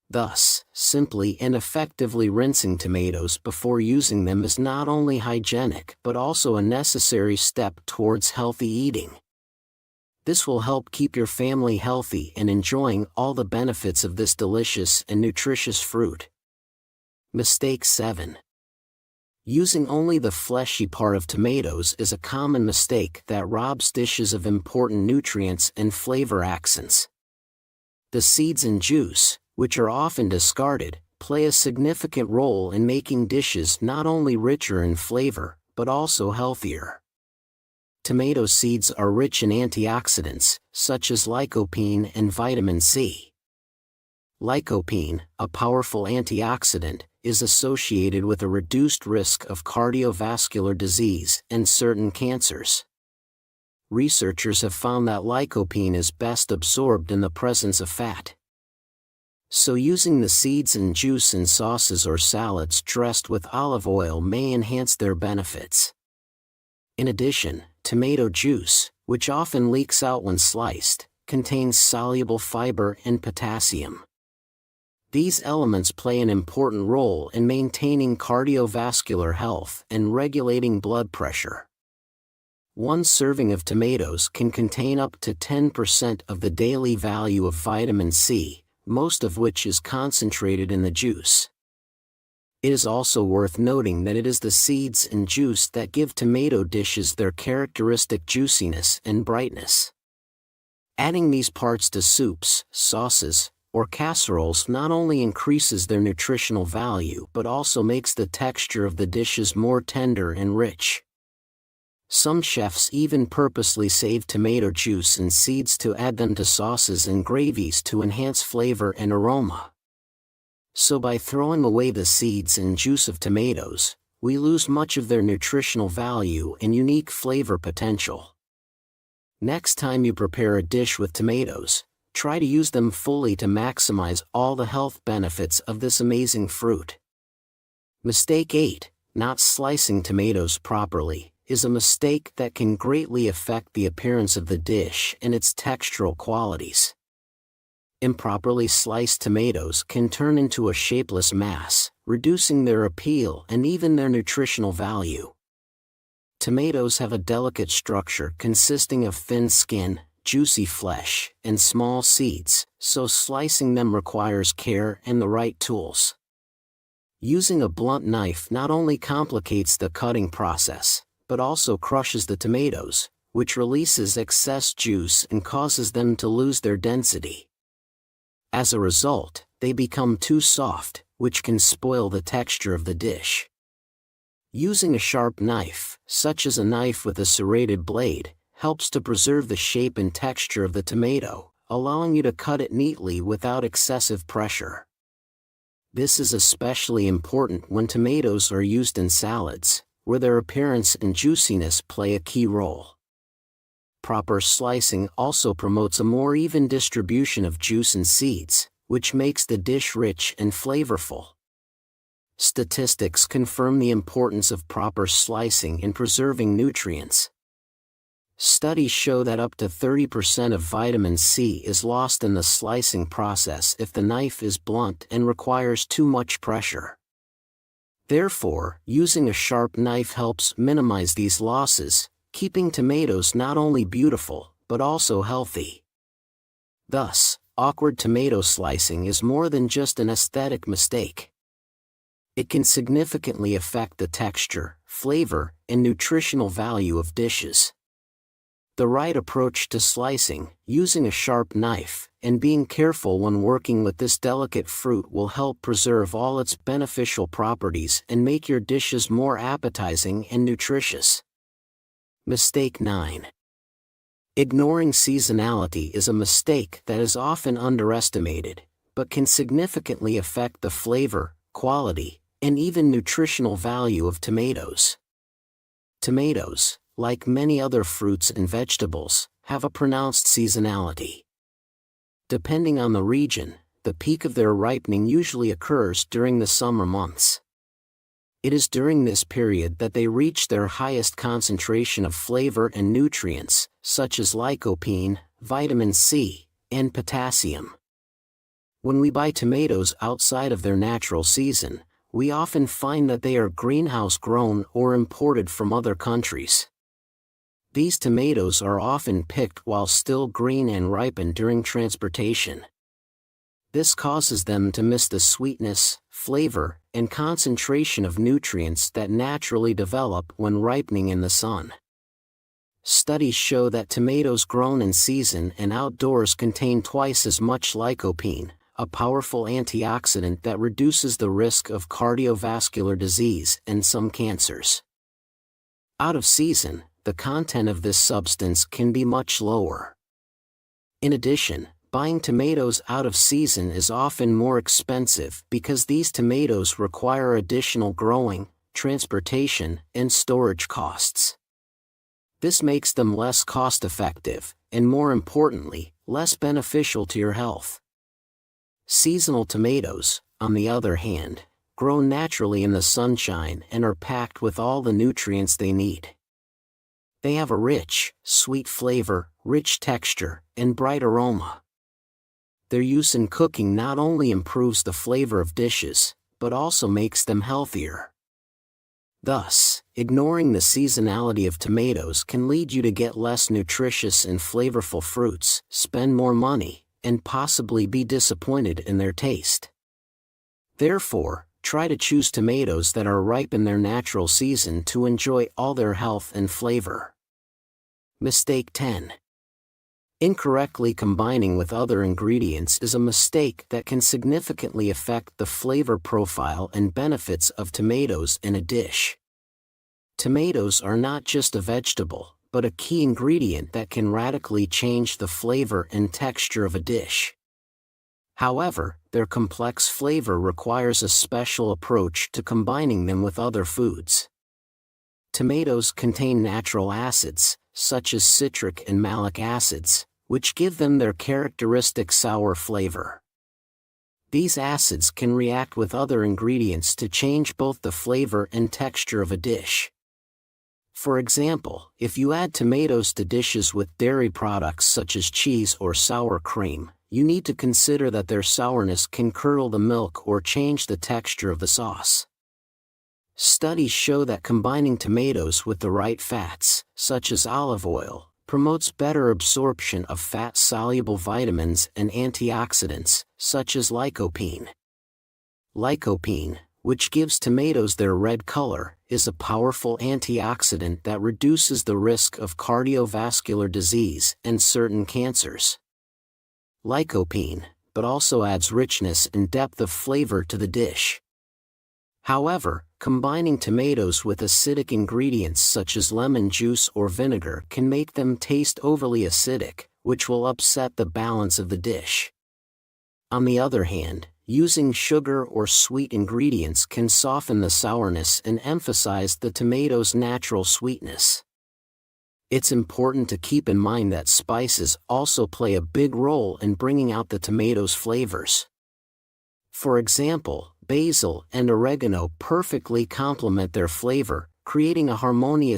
Thus, simply and effectively rinsing tomatoes before using them is not only hygienic but also a necessary step towards healthy eating. This will help keep your family healthy and enjoying all the benefits of this delicious and nutritious fruit. Mistake 7. Using only the fleshy part of tomatoes is a common mistake that robs dishes of important nutrients and flavor accents. The seeds and juice, which are often discarded, play a significant role in making dishes not only richer in flavor, but also healthier. Tomato seeds are rich in antioxidants, such as lycopene and vitamin C. Lycopene, a powerful antioxidant, is associated with a reduced risk of cardiovascular disease and certain cancers. Researchers have found that lycopene is best absorbed in the presence of fat. So using the seeds and juice in sauces or salads dressed with olive oil may enhance their benefits. In addition, tomato juice, which often leaks out when sliced, contains soluble fiber and potassium. These elements play an important role in maintaining cardiovascular health and regulating blood pressure. One serving of tomatoes can contain up to 10% of the daily value of vitamin C, most of which is concentrated in the juice. It is also worth noting that it is the seeds and juice that give tomato dishes their characteristic juiciness and brightness. Adding these parts to soups, sauces, or casseroles not only increases their nutritional value but also makes the texture of the dishes more tender and rich. Some chefs even purposely save tomato juice and seeds to add them to sauces and gravies to enhance flavor and aroma. So by throwing away the seeds and juice of tomatoes, we lose much of their nutritional value and unique flavor potential. Next time you prepare a dish with tomatoes, try to use them fully to maximize all the health benefits of this amazing fruit. Mistake 8. Not slicing tomatoes properly is a mistake that can greatly affect the appearance of the dish and its textural qualities. Improperly sliced tomatoes can turn into a shapeless mass, reducing their appeal and even their nutritional value. Tomatoes have a delicate structure consisting of thin skin, juicy flesh, and small seeds, so slicing them requires care and the right tools. Using a blunt knife not only complicates the cutting process, but also crushes the tomatoes, which releases excess juice and causes them to lose their density. As a result, they become too soft, which can spoil the texture of the dish. Using a sharp knife, such as a knife with a serrated blade, helps to preserve the shape and texture of the tomato, allowing you to cut it neatly without excessive pressure. This is especially important when tomatoes are used in salads, where their appearance and juiciness play a key role. Proper slicing also promotes a more even distribution of juice and seeds, which makes the dish rich and flavorful. Statistics confirm the importance of proper slicing in preserving nutrients. Studies show that up to 30% of vitamin C is lost in the slicing process if the knife is blunt and requires too much pressure. Therefore, using a sharp knife helps minimize these losses, keeping tomatoes not only beautiful, but also healthy. Thus, awkward tomato slicing is more than just an aesthetic mistake. It can significantly affect the texture, flavor, and nutritional value of dishes. The right approach to slicing, using a sharp knife, and being careful when working with this delicate fruit will help preserve all its beneficial properties and make your dishes more appetizing and nutritious. Mistake 9. Ignoring seasonality is a mistake that is often underestimated, but can significantly affect the flavor, quality, and even nutritional value of tomatoes. Tomatoes, like many other fruits and vegetables, have a pronounced seasonality. Depending on the region, the peak of their ripening usually occurs during the summer months. It is during this period that they reach their highest concentration of flavor and nutrients, such as lycopene, vitamin C, and potassium. When we buy tomatoes outside of their natural season, we often find that they are greenhouse-grown or imported from other countries. These tomatoes are often picked while still green and ripen during transportation. This causes them to miss the sweetness, flavor, and concentration of nutrients that naturally develop when ripening in the sun. Studies show that tomatoes grown in season and outdoors contain twice as much lycopene, a powerful antioxidant that reduces the risk of cardiovascular disease and some cancers. Out of season, the content of this substance can be much lower. In addition, buying tomatoes out of season is often more expensive because these tomatoes require additional growing, transportation, and storage costs. This makes them less cost-effective, and more importantly, less beneficial to your health. Seasonal tomatoes, on the other hand, grow naturally in the sunshine and are packed with all the nutrients they need. They have a rich, sweet flavor, rich texture, and bright aroma. Their use in cooking not only improves the flavor of dishes, but also makes them healthier. Thus, ignoring the seasonality of tomatoes can lead you to get less nutritious and flavorful fruits, spend more money, and possibly be disappointed in their taste. Therefore, try to choose tomatoes that are ripe in their natural season to enjoy all their health and flavor. Mistake 10. Incorrectly combining with other ingredients is a mistake that can significantly affect the flavor profile and benefits of tomatoes in a dish. Tomatoes are not just a vegetable, but a key ingredient that can radically change the flavor and texture of a dish. However, their complex flavor requires a special approach to combining them with other foods. Tomatoes contain natural acids, such as citric and malic acids, which give them their characteristic sour flavor. These acids can react with other ingredients to change both the flavor and texture of a dish. For example, if you add tomatoes to dishes with dairy products such as cheese or sour cream, you need to consider that their sourness can curdle the milk or change the texture of the sauce. Studies show that combining tomatoes with the right fats, such as olive oil, promotes better absorption of fat-soluble vitamins and antioxidants, such as lycopene. Lycopene, which gives tomatoes their red color, is a powerful antioxidant that reduces the risk of cardiovascular disease and certain cancers. Lycopene, but also adds richness and depth of flavor to the dish. However, combining tomatoes with acidic ingredients such as lemon juice or vinegar can make them taste overly acidic, which will upset the balance of the dish. On the other hand, using sugar or sweet ingredients can soften the sourness and emphasize the tomato's natural sweetness. It's important to keep in mind that spices also play a big role in bringing out the tomato's flavors. For example, basil and oregano perfectly complement their flavor, creating a harmonious